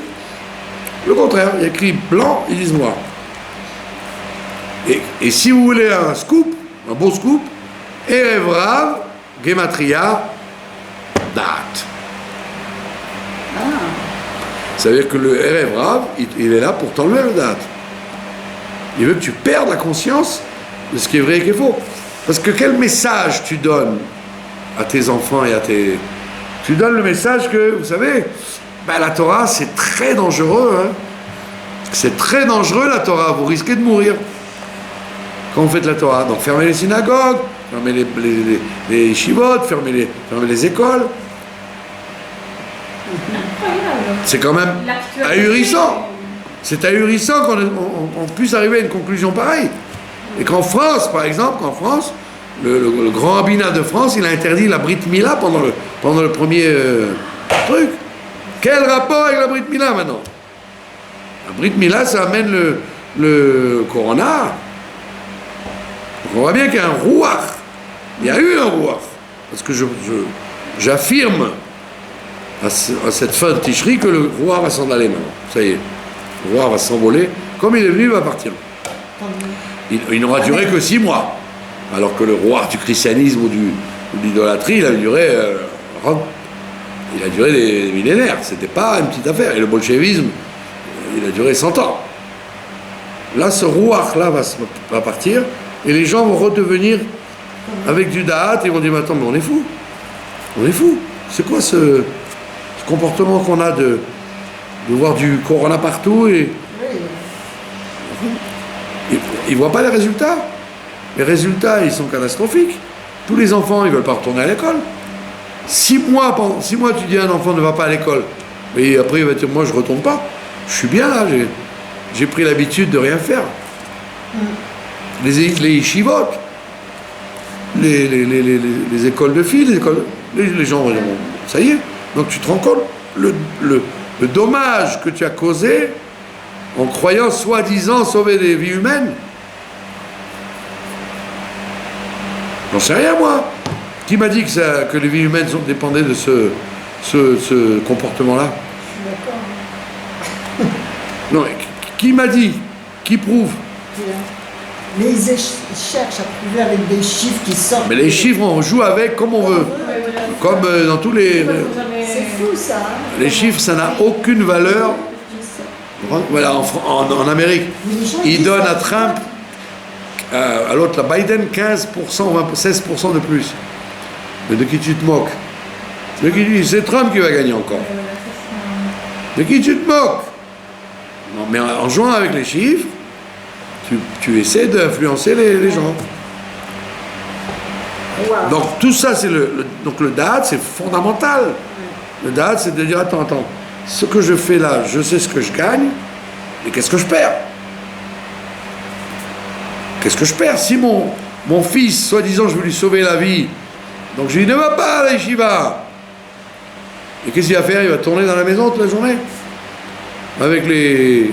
Le contraire, il y a écrit blanc, ils disent noir. Et si vous voulez un scoop, un beau scoop, Erev Rav, Gematria, date. Ça veut dire que le Erev Rav, il est là pour t'enlever le date. Il veut que tu perdes la conscience de ce qui est vrai et qui est faux. Parce que quel message tu donnes à tes enfants et à tes... Tu donnes le message que, vous savez, la Torah, c'est très dangereux. Hein. C'est très dangereux, la Torah. Vous risquez de mourir quand vous faites la Torah. Donc fermez les synagogues, fermez les yeshivot, fermez les écoles. C'est quand même ahurissant. C'est ahurissant qu'on puisse arriver à une conclusion pareille. Et qu'en France, par exemple, le grand rabbinat de France, il a interdit la Brit Mila pendant le premier truc. Quel rapport avec la Brit Mila maintenant? La Brit Mila, ça amène le Corona. Donc on voit bien qu'il y a un rouach. Il y a eu un rouach. Parce que j'affirme à cette fin de Tishri que le rouach va s'en aller maintenant. Ça y est. Le rouach va s'envoler. Comme il est venu, il va partir. Il n'aura duré que 6 mois. Alors que le rouach du christianisme ou de l'idolâtrie, il a duré des millénaires. C'était pas une petite affaire. Et le bolchevisme, il a duré 100 ans. Là, ce rouach-là va partir. Et les gens vont redevenir avec du da'at, et ils vont dire, mais attends, mais on est fou. On est fou. C'est quoi ce comportement qu'on a de voir du corona partout et ils ne voient pas les résultats. Les résultats, ils sont catastrophiques. Tous les enfants, ils ne veulent pas retourner à l'école. 6 mois, tu dis à un enfant ne va pas à l'école. Mais après, il va dire, moi, je ne retourne pas. Je suis bien là, j'ai pris l'habitude de rien faire. Les yeshivot, les écoles de filles, les gens vont dire, bon, ça y est. Donc tu te rends compte le dommage que tu as causé en croyant soi-disant sauver des vies humaines. J'en sais rien, moi. Qui m'a dit que les vies humaines dépendaient de ce comportement-là? Je suis d'accord. Non, qui m'a dit? Qui prouve? Mais ils cherchent à prouver avec des chiffres qui sortent. Mais les chiffres, on joue avec comme on veut. Comme dans tous les... C'est fou ça. Hein. Les chiffres, ça n'a aucune valeur. Voilà, en Amérique, ils donnent à Trump, à l'autre, la Biden, 15%, 16% de plus. Mais de qui tu te moques? De qui tu dis? C'est Trump qui va gagner encore. De qui tu te moques? Non, mais en jouant avec les chiffres, tu essaies d'influencer les gens. Wow. Donc tout ça, donc le da'at, c'est fondamental. Le da'at, c'est de dire, attends, ce que je fais là, je sais ce que je gagne, et qu'est-ce que je perds? Qu'est-ce que je perds? Si mon fils, soi-disant, je veux lui sauver la vie, donc je lui dis, ne va pas à la yeshiva. Et qu'est-ce qu'il va faire? Il va tourner dans la maison toute la journée. Avec les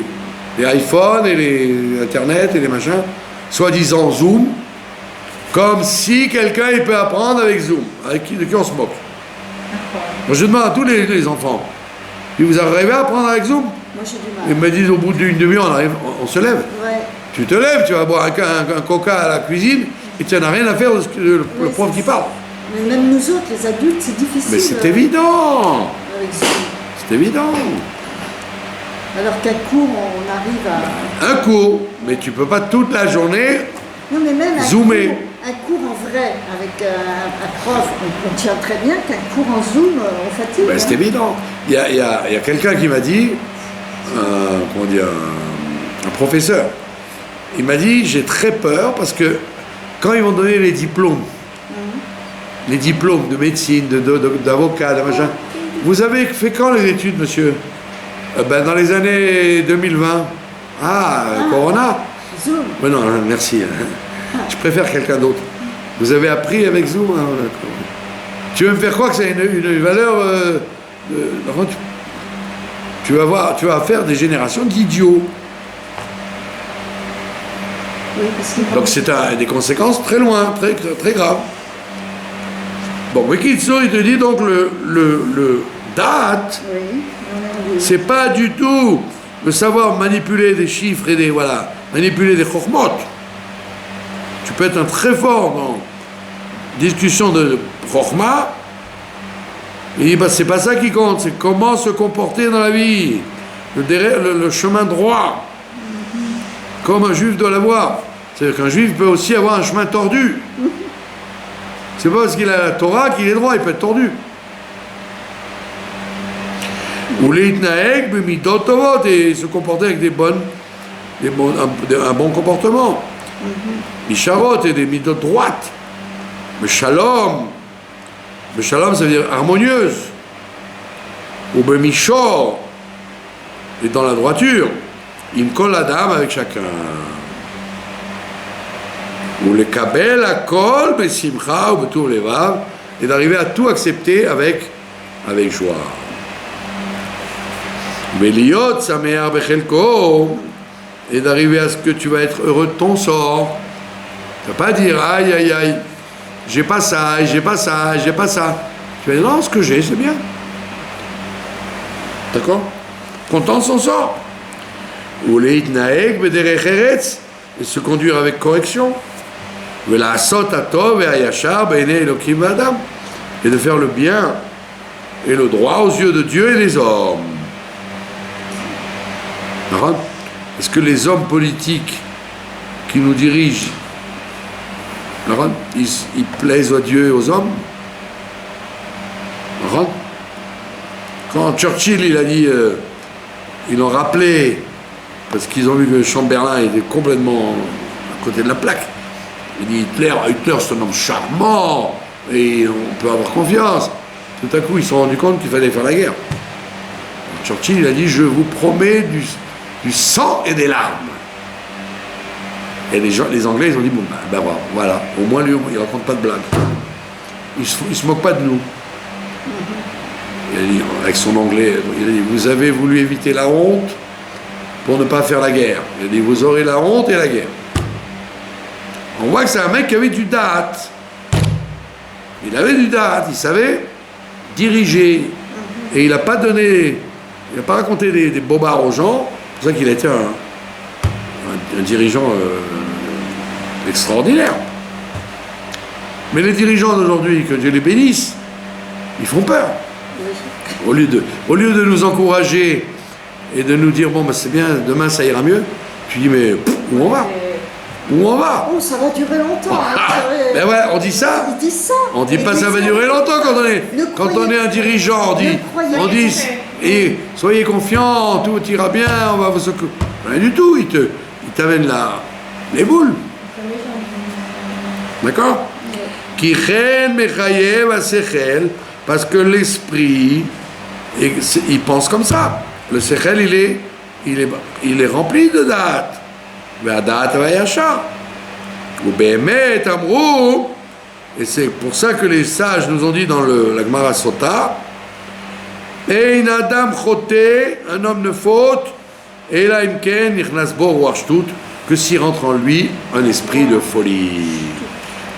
iPhones et les Internet et les machins, soi-disant Zoom, comme si quelqu'un il peut apprendre avec Zoom, de qui on se moque. Moi je demande à tous les enfants, puis vous arrivez à apprendre avec Zoom? Moi j'ai du mal. Ils me disent au bout d'une demi-heure, on se lève. Ouais. Tu te lèves, tu vas boire un coca à la cuisine, et tu n'as rien à faire de ce que le prof qui parle. Mais même nous autres, les adultes, c'est difficile. Mais c'est évident. Avec Zoom. C'est évident. Alors qu'un cours, on arrive à... Un cours, mais tu peux pas toute la journée Non, mais même zoomer. Un cours en vrai, avec un prof, on tient très bien, qu'un cours en Zoom, on fatigue. Ben, c'est évident. Il y a quelqu'un qui m'a dit, un professeur, il m'a dit, j'ai très peur parce que quand ils vont donner les diplômes de médecine, d'avocat, de machin, vous avez fait quand les études, monsieur? Dans les années 2020. Corona. Zoom. Mais non, merci. Je préfère quelqu'un d'autre. Vous avez appris avec Zoom. Tu veux me faire croire que c'est une valeur... tu vas faire des générations d'idiots. Oui, parce que... Donc c'est des conséquences très loin, très, très graves. Bon, Wikitso, il te dit donc le da'at, Oui. c'est pas du tout le savoir manipuler des chiffres et manipuler des chokhmot. Tu peux être un très fort dans discussion de chokhma, et c'est pas ça qui compte, c'est comment se comporter dans la vie, le chemin droit, comme un juif doit l'avoir. C'est-à-dire qu'un juif peut aussi avoir un chemin tordu. C'est pas parce qu'il a la Torah qu'il est droit, il peut être tordu. Ou l'itnaeg, b'midot tovot, et se comporter avec un bon comportement. Misharot, et des midot droites. Mais shalom, ça veut dire harmonieuse. Ou b'mishor, et dans la droiture. Im kol adam, avec chacun. Ou le kabel akol besimcha ou betur levav, et d'arriver à tout accepter avec joie. Veliot sameach bechelko, et d'arriver à ce que tu vas être heureux de ton sort. Tu vas pas dire aïe aïe aïe, j'ai pas ça, j'ai pas ça, j'ai pas ça. Tu vas dire non, ce que j'ai, c'est bien. D'accord? Content de son sort. Ou leitnaeg bederech eretz, et se conduire avec correction. Velasot atov et ayashar b'nei Elokim v'adam, et de faire le bien et le droit aux yeux de Dieu et des hommes. Est-ce que les hommes politiques qui nous dirigent, ils plaisent à Dieu et aux hommes? Quand Churchill il a dit, ils l'ont rappelé, parce qu'ils ont vu que Chamberlain était complètement à côté de la plaque. Il dit Hitler c'est un homme charmant et on peut avoir confiance. Tout à coup, ils se sont rendus compte qu'il fallait faire la guerre. Churchill il a dit je vous promets du sang et des larmes. Et les Anglais ils ont dit bon ben voilà, au moins lui il raconte pas de blagues. Il se moque pas de nous. Il a dit, avec son anglais, il a dit vous avez voulu éviter la honte pour ne pas faire la guerre. Il a dit vous aurez la honte et la guerre. On voit que c'est un mec qui avait du date. Il avait du date, il savait diriger. Et il n'a pas raconté des bobards aux gens. C'est pour ça qu'il a été un dirigeant extraordinaire. Mais les dirigeants d'aujourd'hui, que Dieu les bénisse, ils font peur. Au lieu de nous encourager et de nous dire bon ben c'est bien, demain ça ira mieux, tu dis mais où on va? Où on va? Oh, ça va durer longtemps. Ben ouais, on dit ça. Ils disent ça. On dit pas ça va durer longtemps quand on est un dirigeant. On dit et soyez confiants, tout ira bien, on va vous secouer. Rien du tout, ils t'amènent les boules. D'accord? Qui chen mechayev asechel, parce que l'esprit, il pense comme ça. Le sechel, il est rempli de date. Ve'adat vayashar. Ou be'emet amrou. Et c'est pour ça que les sages nous ont dit dans la Gemara Sota, Ein adam choté, un homme ne faute, et là imken nichnas bo ruach shtut, que s'y rentre en lui un esprit de folie.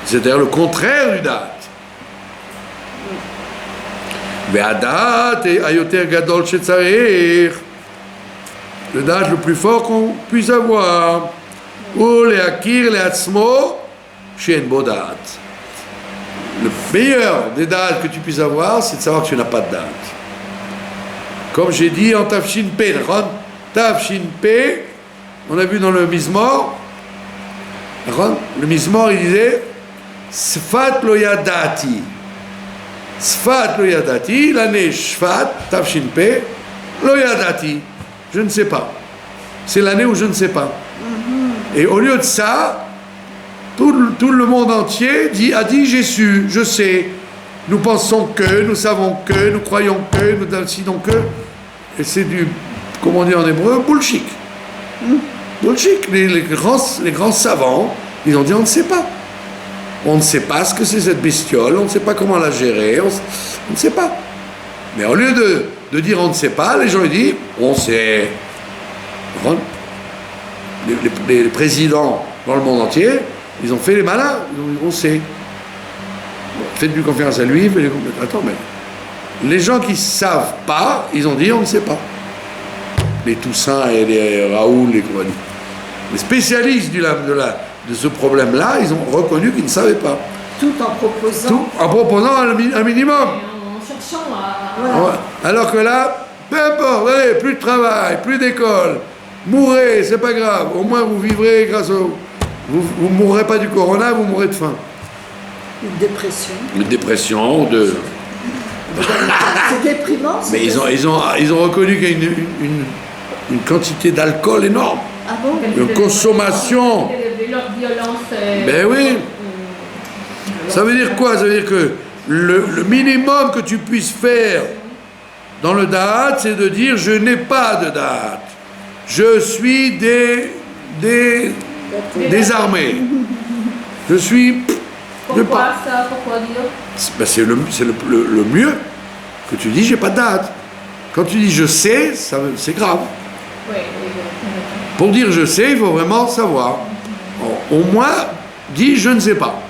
C'est-à-dire le contraire du date. Ve'adat ayoter gadol shetzarich. Le date le plus fort qu'on puisse avoir. Ou le'akir le'atzmo she'en bo date. Le meilleur des dates que tu puisses avoir, c'est de savoir que tu n'as pas de date. Comme j'ai dit en Tafshin P, Tafshin P, on a vu dans le Mizmor, le Mizmor il disait Sfat lo yadati. Sfat lo yadati, l'année Shvat, Tafshin P, lo yadati. Je ne sais pas. C'est l'année où je ne sais pas. Et au lieu de ça, tout le monde entier a dit j'ai su, je sais. Nous pensons que, nous savons que, nous croyons que, nous décidons que. Et c'est du, comment on dit en hébreu, bullshit. Bullshit. Les grands savants, ils ont dit on ne sait pas. On ne sait pas ce que c'est cette bestiole, on ne sait pas comment la gérer, on ne sait pas. Mais au lieu de dire on ne sait pas, les gens ils disent on sait. Les présidents dans le monde entier, ils ont fait les malins, on sait. Faites plus confiance à lui, attends, mais les gens qui ne savent pas, ils ont dit on ne sait pas. Les Toussaint et les Raoul, les spécialistes de ce problème-là, ils ont reconnu qu'ils ne savaient pas. Tout en proposant un minimum. En cherchant à... Voilà. Ouais. Alors que là, peu importe, allez, plus de travail, plus d'école, mourrez, c'est pas grave, au moins vous vivrez grâce au... Vous ne mourrez pas du corona, vous mourrez de faim. Une dépression. Une dépression, de... C'est déprimant. Mais ils ont reconnu qu'il y a une quantité d'alcool énorme. Ah bon? Une consommation. De violence. Ben oui. Ça veut dire quoi? Ça veut dire que le minimum que tu puisses faire dans le date, c'est de dire je n'ai pas de date. Je suis désarmé. Je suis... je Pourquoi pas. ça? Pourquoi Dieu? C'est le mieux que tu dis, j'ai pas de date. Quand tu dis je sais, c'est grave. Oui, oui, oui. Pour dire je sais, il faut vraiment savoir. Au moins, dis je ne sais pas.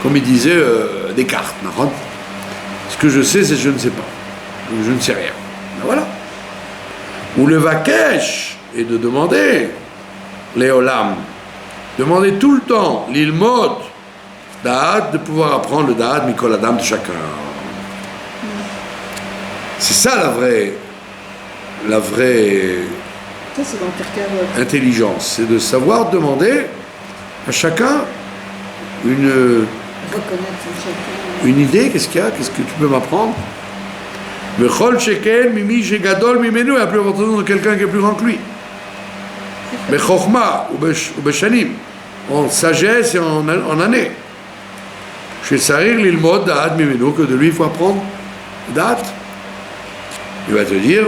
Comme il disait Descartes. Ce que je sais, c'est je ne sais pas. Donc, je ne sais rien. Ben voilà. Ou le vakesh est de demander les olam. Demander tout le temps l'ilmod, da'at, de pouvoir apprendre le da'at mikol adam de chacun. C'est ça la vraie Ça, c'est dans Pirkei. intelligence. C'est de savoir demander à chacun Reconnaître chacun. une idée, qu'est-ce qu'il y a, qu'est-ce que tu peux m'apprendre. Bechol sheken mimi shegadol mimenu, a plus important de quelqu'un qui est plus grand que lui. Bechokma ou beshanim, en sagesse et en année. Chez Sarir l'ilmod da'at mimenu, que de lui il faut apprendre da'at. Il va te dire,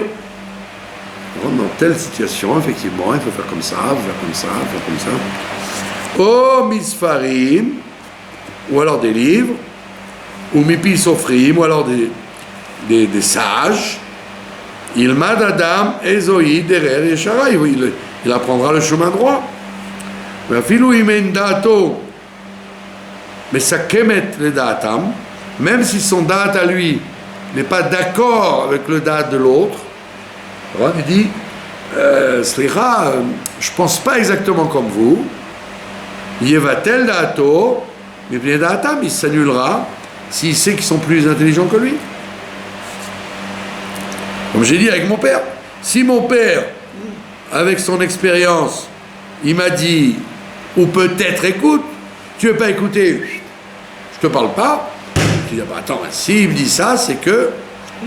dans telle situation, effectivement, il faut faire comme ça, faire comme ça, faire comme ça. O misfarim, ou alors des livres, ou mipi sofrim, ou alors des sages. Il mad adam ezoi derer yeshara, il apprendra le chemin droit. Mais filou imen dato, mais ça kemet le datam, même si son date à lui n'est pas d'accord avec le date de l'autre, il dit Slicha, je ne pense pas exactement comme vous. Yevatel dato, mais bien datam, il s'annulera s'il sait qu'ils sont plus intelligents que lui. Comme j'ai dit avec mon père. Si mon père, avec son expérience, il m'a dit, ou peut-être écoute, tu ne veux pas écouter, je ne te parle pas. Je dis, bah, attends, s'il me dit ça, c'est que,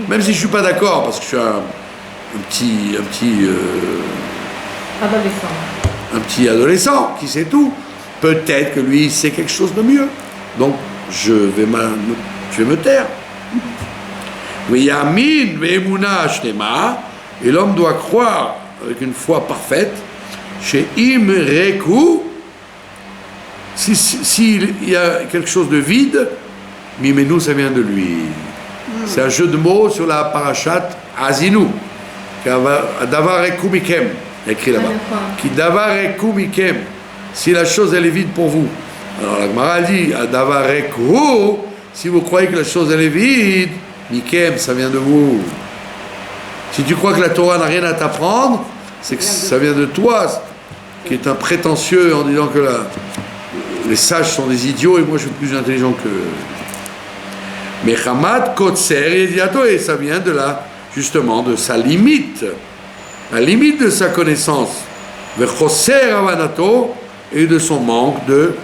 même si je ne suis pas d'accord, parce que je suis un petit adolescent qui sait tout, peut-être que lui, il sait quelque chose de mieux. Donc, je vais me taire. Yamin ve'emuna shlema, et l'homme doit croire avec une foi parfaite chez Im Reku, s'il y a quelque chose de vide, Mimenu, ça vient de lui. C'est un jeu de mots sur la parashat Azinu. Davar Reku Mikem, écrit là-bas. Qui Davar Reku Mikem, si la chose elle est vide pour vous. Alors la Gemara dit, Davar Reku, si vous croyez que la chose elle est vide, Mikem, ça vient de vous. Si tu crois que la Torah n'a rien à t'apprendre, c'est que ça vient de toi, qui est un prétentieux en disant que les sages sont des idiots et moi je suis plus intelligent qu'eux. Mais Hamad Kotser Yediato, et ça vient justement de sa limite, la limite de sa connaissance, Vechoser Avanato, et de son manque de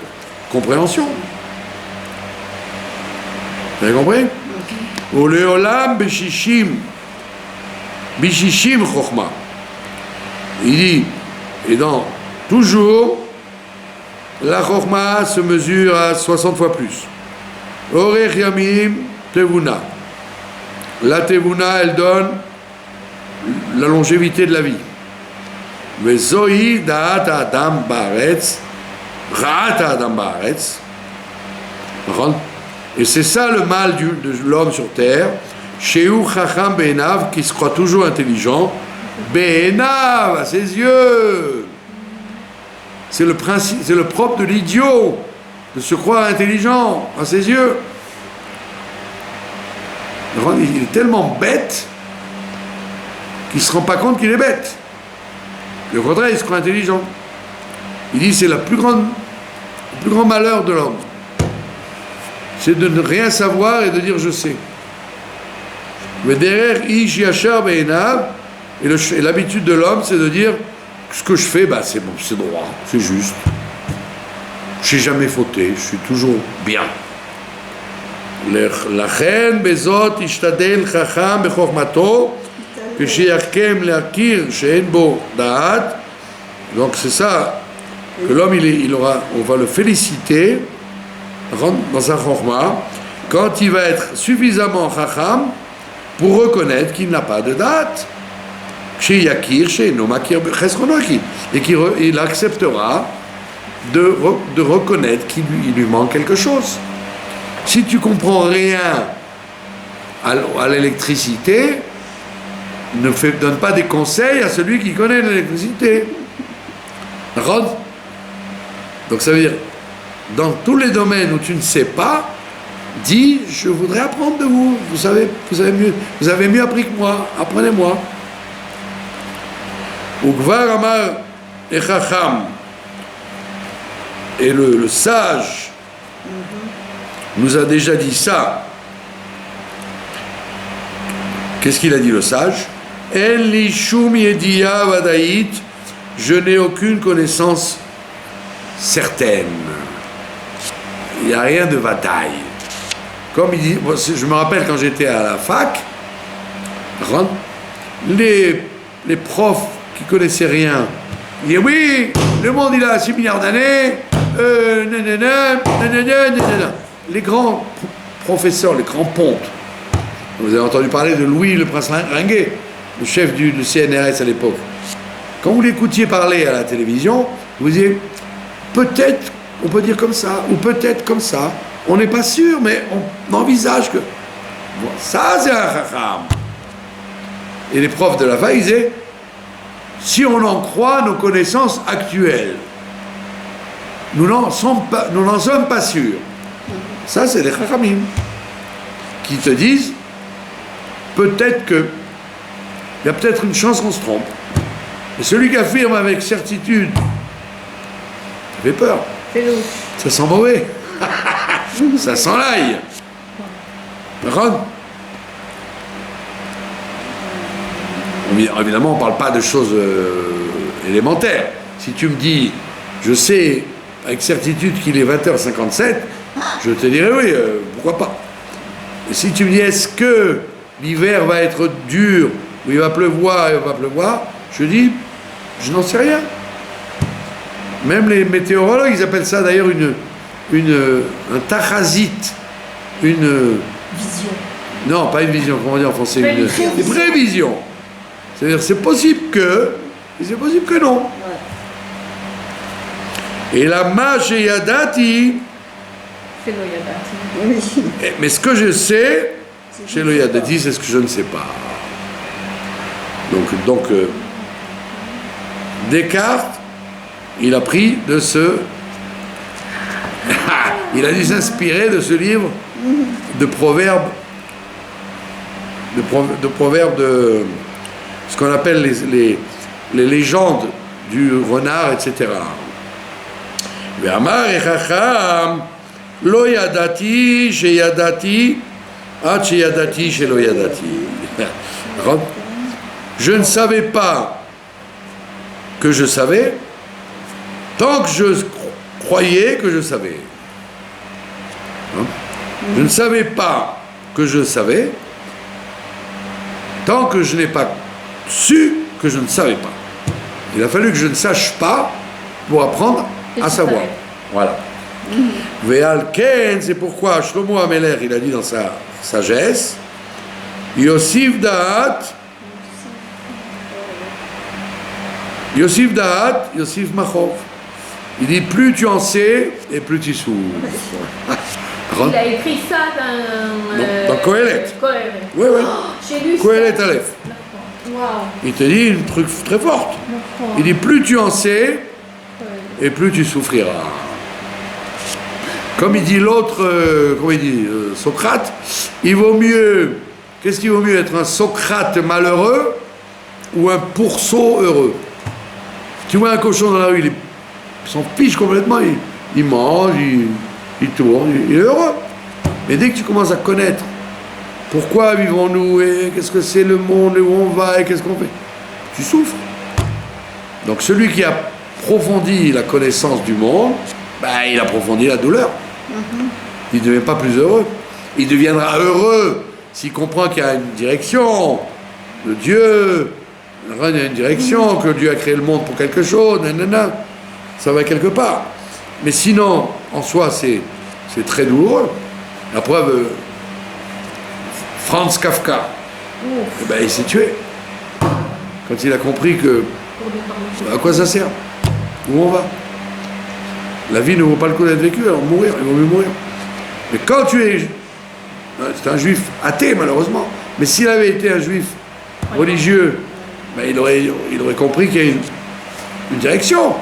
compréhension. Vous avez compris? Ou le Olam Bishishim Chochma. Il dit, et dans toujours, la Chochma se mesure à 60 fois plus. Orech Yamim Tevuna. La Tevuna, elle donne la longévité de la vie. Vezoi Da'at Adam Baaretz, Ra'at Adam Baaretz. Et c'est ça le mal de l'homme sur terre. Sheu Chacham Be'enav, qui se croit toujours intelligent. Be'enav, à ses yeux. C'est le principe, c'est le propre de l'idiot, de se croire intelligent à ses yeux. Il est tellement bête qu'il ne se rend pas compte qu'il est bête. Et au contraire, il se croit intelligent. Il dit c'est le plus grand malheur de l'homme. C'est de ne rien savoir et de dire je sais. Et l'habitude de l'homme, c'est de dire ce que je fais, bah, c'est bon, c'est droit, c'est juste. Je n'ai jamais fauté, je suis toujours bien. Lachen bezot ishtadel chacham bechokmato ksheyakem leakir she'en bo da'at. Donc c'est ça que l'homme on va le féliciter dans sa chokma quand il va être suffisamment chacham pour reconnaître qu'il n'a pas de date. Et qu'il acceptera de reconnaître qu'il lui manque quelque chose. Si tu comprends rien à l'électricité, donne pas des conseils à celui qui connaît l'électricité. D'accord ? Donc ça veut dire, dans tous les domaines où tu ne sais pas, dis, je voudrais apprendre de vous. Vous avez mieux appris que moi. Apprenez-moi. Ukvar amar echacham. Et le sage nous a déjà dit ça. Qu'est-ce qu'il a dit le sage? En li shum yediya vadaït, je n'ai aucune connaissance certaine. Il n'y a rien de vadaï. Comme il dit, je me rappelle quand j'étais à la fac, les profs qui connaissaient rien, ils disaient oui, le monde il a 6 milliards d'années, les grands professeurs, les grands pontes. Vous avez entendu parler de Louis le Prince Ringuet, le chef du CNRS à l'époque. Quand vous l'écoutiez parler à la télévision, vous disiez peut-être, on peut dire comme ça, ou peut-être comme ça. On n'est pas sûr, mais on envisage que bon, ça c'est un chacham. Et les profs de la fac disaient si on en croit nos connaissances actuelles, nous n'en sommes pas sûrs. Ça c'est des chachamim qui te disent peut-être que il y a peut-être une chance qu'on se trompe. Et celui qui affirme avec certitude, ça fait peur. C'est louche. Ça sent mauvais. Ça sent l'ail. Évidemment, on ne parle pas de choses élémentaires. Si tu me dis, je sais avec certitude qu'il est 20h57, je te dirais oui, pourquoi pas. Et si tu me dis, est-ce que l'hiver va être dur, ou il va pleuvoir, je dis, je n'en sais rien. Même les météorologues, ils appellent ça d'ailleurs un tachazit, une Vision. non, pas une vision, comment dire en français, Prévision. une prévision. C'est-à-dire c'est possible que, et c'est possible que non. Ouais. Et la ma chez Yadati, C'est lo yadati. Oui. mais ce que je sais, chez le Yadati, c'est ce que je ne sais pas. Donc Descartes, il a pris de ce... il a dû s'inspirer de ce livre de proverbes, de ce qu'on appelle les légendes du renard, etc. Ve'amar echacham lo yadati sheyadati ad sheyadati shelo yadati. Je ne savais pas que je savais tant que je croyais que je savais. Je ne savais pas que je savais tant que je n'ai pas su que je ne savais pas. Il a fallu que je ne sache pas pour apprendre à savoir. Voilà. Ve'al ken, c'est pourquoi Shlomo Ameler, il a dit dans sa sagesse, Yosif Da'at, Yosif Machov. Il dit plus tu en sais et plus tu souffres. Il a écrit ça dans Kohelet. Kohelet. Oui, oui. Chez lui. Kohelet Aleph. Waouh. Il te dit une truc très forte. Il dit plus tu en sais et plus tu souffriras. Comme il dit l'autre, comment il dit, Socrate, il vaut mieux, qu'est-ce qu'il vaut mieux, être un Socrate malheureux ou un pourceau heureux? Tu vois un cochon dans la rue, il s'en fiche complètement, il mange, il tourne, il est heureux. Mais dès que tu commences à connaître pourquoi vivons-nous et qu'est-ce que c'est le monde et où on va et qu'est-ce qu'on fait, tu souffres. Donc celui qui a approfondi la connaissance du monde, il approfondit la douleur. Il ne devient pas plus heureux. Il deviendra heureux s'il comprend qu'il y a une direction, de Dieu, il y a une direction, que Dieu a créé le monde pour quelque chose, nanana, ça va quelque part. Mais sinon, en soi, c'est très douloureux. La preuve, Franz Kafka, il s'est tué. Quand il a compris que... À quoi ça sert? Où on va? la vie ne vaut pas le coup d'être vécue, alors mourir, il vaut mieux mourir. Mais quand tu es... C'est un juif athée, malheureusement. Mais s'il avait été un juif religieux, ben il aurait compris qu'il y a une direction.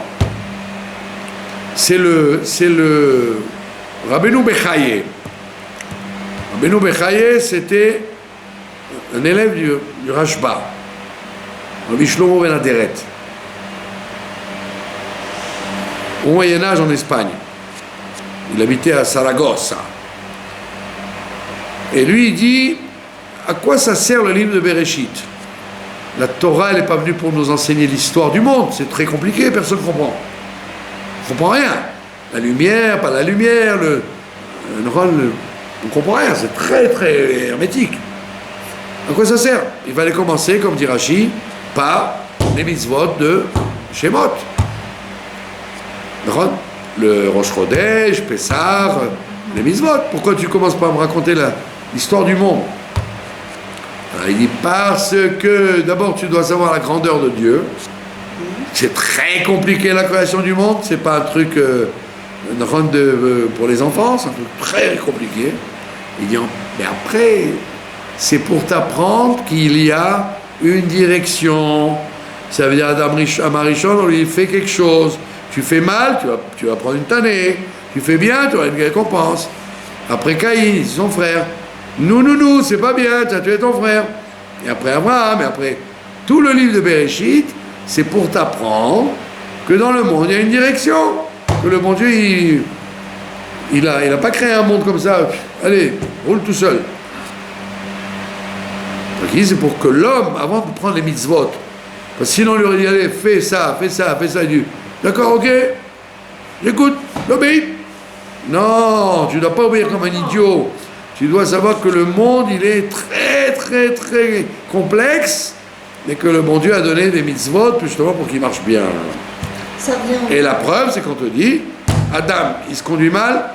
C'est le Rabbeinu Bechaye. Rabbeinu Bechaye, c'était un élève du Rashba, Rabbi Shlomo ben Aderet, au Moyen-Âge en Espagne. Il habitait à Saragossa. Et lui, il dit, à quoi ça sert le livre de Bereshit? La Torah, elle n'est pas venue pour nous enseigner l'histoire du monde. C'est très compliqué, personne ne comprend. On ne comprend rien. La lumière, pas la lumière, on ne comprend rien. C'est très, très hermétique. À quoi ça sert? Il fallait commencer, comme dit Rashi, par les mitzvot de Shemot. Le Rosh Chodesh, Pessah, les mitzvot. Pourquoi tu commences par me raconter l'histoire du monde? Alors, il dit parce que d'abord tu dois savoir la grandeur de Dieu. C'est très compliqué la création du monde. C'est pas un truc pour les enfants. C'est un truc très compliqué. Il dit mais après c'est pour t'apprendre qu'il y a une direction. Ça veut dire Adam Arishon, on lui fait quelque chose. Tu fais mal, tu vas prendre une tannée. Tu fais bien, tu auras une récompense. Après Caïn, son frère. Non, c'est pas bien, tu as tué ton frère. Et après Abraham, et après tout le livre de Bereshit, c'est pour t'apprendre que dans le monde, il y a une direction. Que le bon Dieu, il a pas créé un monde comme ça. Allez, roule tout seul. Donc il dit, c'est pour que l'homme, avant de prendre les mitzvot, parce que sinon on lui aurait dit, allez, fais ça, il dit, d'accord, ok, j'écoute, j'obéis. Non, tu ne dois pas obéir comme un idiot. Tu dois savoir que le monde, il est très, très, très complexe, mais que le bon Dieu a donné des mitzvot justement pour qu'il marche bien. Ça vient. Et la preuve, c'est qu'on te dit, Adam, il se conduit mal,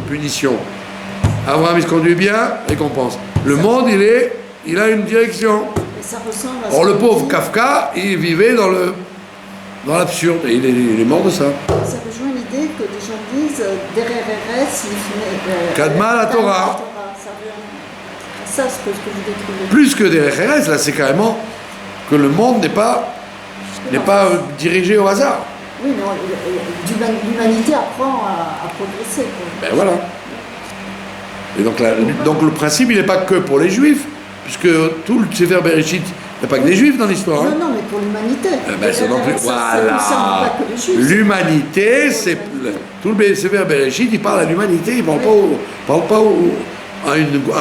punition. Abraham, il se conduit bien, récompense. Le monde, il a une direction. Et ça ressemble à Or, le pauvre Kafka, il vivait dans l'absurde, et il est mort de ça. Ça rejoint l'idée que les gens disent derrière RS, Kadma la Torah. Ça, ce que vous décrivez. Plus que des RS, là, c'est carrément que le monde n'est pas dirigé au hasard. Oui, non, l'humanité apprend à progresser. Quoi. Ben voilà. Et donc le principe, il n'est pas que pour les Juifs, puisque tout le Sefer Bereshit, il n'y a pas que des Juifs dans l'histoire. Non, mais pour l'humanité. C'est non plus. Voilà. Pas que les Juifs, l'humanité, c'est tout le Sefer Bereshit, il parle à l'humanité, il ne parle pas à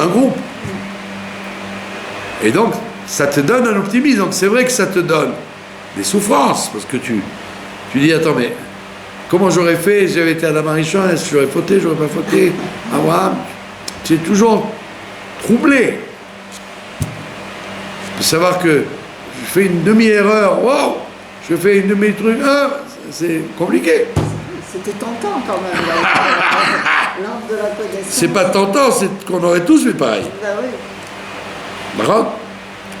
un groupe. Et donc, ça te donne un optimisme. Donc, c'est vrai que ça te donne des souffrances, parce que tu dis, attends, mais comment j'aurais fait si j'avais été Adam Arishon? Est-ce que j'aurais fauté, j'aurais pas fauté? Abraham, tu es toujours troublé. Il faut savoir que je fais une demi-erreur, wow, je fais une demi-truc, c'est compliqué. C'était tentant quand même, l'ordre de la connaissance. C'est pas tentant, c'est qu'on aurait tous fait pareil. Ben oui. D'accord?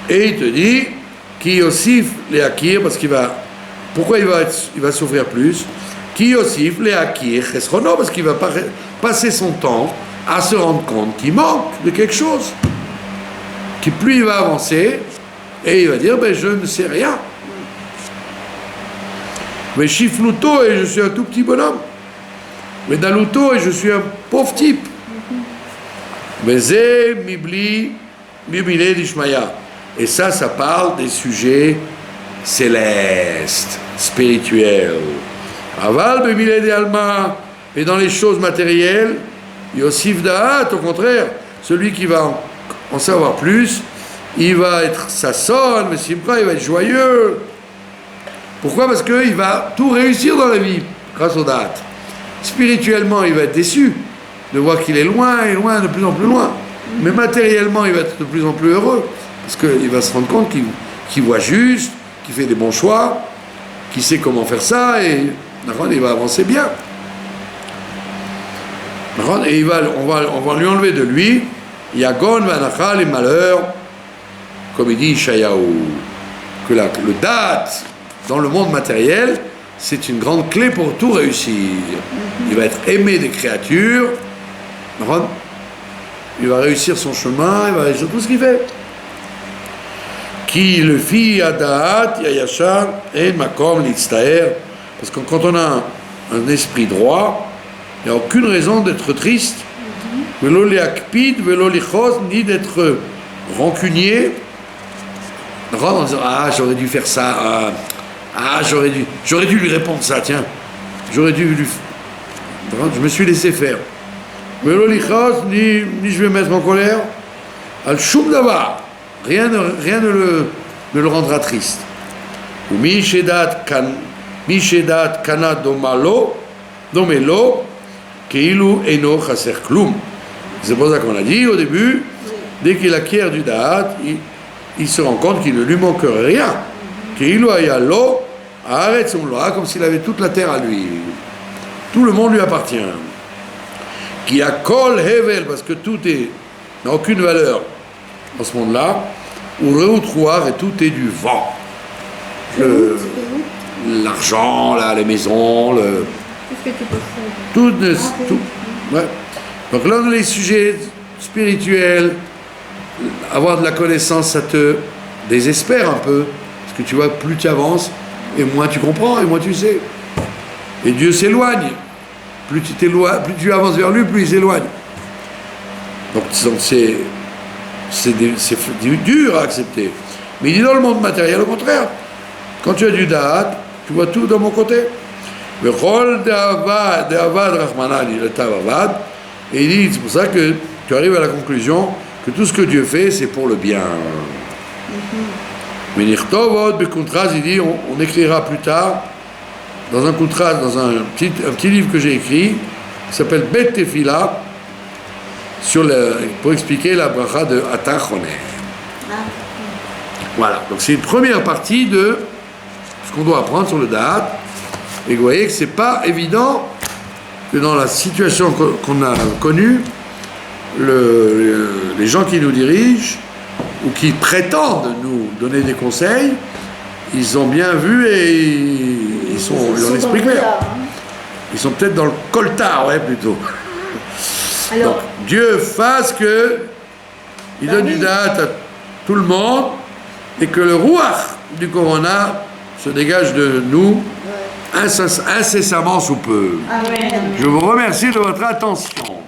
Et il te dit, qui aussi les akir, parce qu'il va. Pourquoi il va souffrir plus? Qui aussi les akir, parce qu'il va passer son temps à se rendre compte qu'il manque de quelque chose. Qui plus il va avancer, et il va dire, je ne sais rien. Mais Chifluto, et je suis un tout petit bonhomme. Mais Daluto, et je suis un pauvre type. Mais Zé, Mibli, Mibile d'Ishmaya. Et ça parle des sujets célestes, spirituels. Aval, Mibile d'Alma, et dans les choses matérielles, Yosif Da'at, au contraire, celui qui va en savoir plus, il va être sasson, mais Simcha, il va être joyeux. Pourquoi? Parce qu'il va tout réussir dans la vie, grâce au Da'at. Spirituellement, il va être déçu de voir qu'il est loin et loin, de plus en plus loin. Mais matériellement, il va être de plus en plus heureux, parce qu'il va se rendre compte qu'il voit juste, qu'il fait des bons choix, qu'il sait comment faire ça, et il va avancer bien. Et on va lui enlever de lui Yagon Vanachal, les malheurs, comme il dit Ishayahu, que le date dans le monde matériel, c'est une grande clé pour tout réussir. Il va être aimé des créatures, il va réussir son chemin, il va réussir tout ce qu'il fait. Qui le fit Adaat, Yayashar, et Makom, Litztaer. Parce que quand on a un esprit droit, il n'y a aucune raison d'être triste, Velo liakpid, velo lichos, ni d'être rancunier, en disant ah j'aurais dû faire ça, j'aurais dû lui répondre ça, tiens, je me suis laissé faire. Velo lichos, ni je vais me mettre en colère, al shum davar, rien ne le rendra triste. Ou mi shedat kana domelo, keilu eno chaser klum. C'est pour ça qu'on a dit au début, dès qu'il acquiert du da'at, il se rend compte qu'il ne lui manque rien. Keilu ayalo, haaretz umloa, comme s'il avait toute la terre à lui. Tout le monde lui appartient. Qui a kol hevel, parce que tout n'a aucune valeur dans ce monde-là, ou reutrouar, et tout est du vent. L'argent, les maisons, Tout ce que tu possèdes. tout. Ouais. Donc là, on a les sujets spirituels. Avoir de la connaissance, ça te désespère un peu. Parce que tu vois, plus tu avances, et moins tu comprends, et moins tu sais. Et Dieu s'éloigne. Plus tu avances vers lui, plus il s'éloigne. Donc c'est dur à accepter. Mais il dit dans le monde matériel, au contraire. Quand tu as du da'at, tu vois tout dans mon côté. Et il dit, c'est pour ça que tu arrives à la conclusion que tout ce que Dieu fait, c'est pour le bien. Mais il dit, on écrira plus tard, dans un contrat, dans un petit livre que j'ai écrit, qui s'appelle Bet Tefila, pour expliquer la bracha de Atachoner. Voilà, donc c'est une première partie de ce qu'on doit apprendre sur le Da'at. Et vous voyez que c'est pas évident que dans la situation qu'on a connue, les gens qui nous dirigent ou qui prétendent nous donner des conseils, ils ont bien vu et ils ont l'esprit clair. Ils sont peut-être dans le coltard, plutôt. Alors, donc, Dieu fasse que il donne du da'at à tout le monde et que le rouach du corona se dégage de nous incessamment sous peu. Amen. Je vous remercie de votre attention.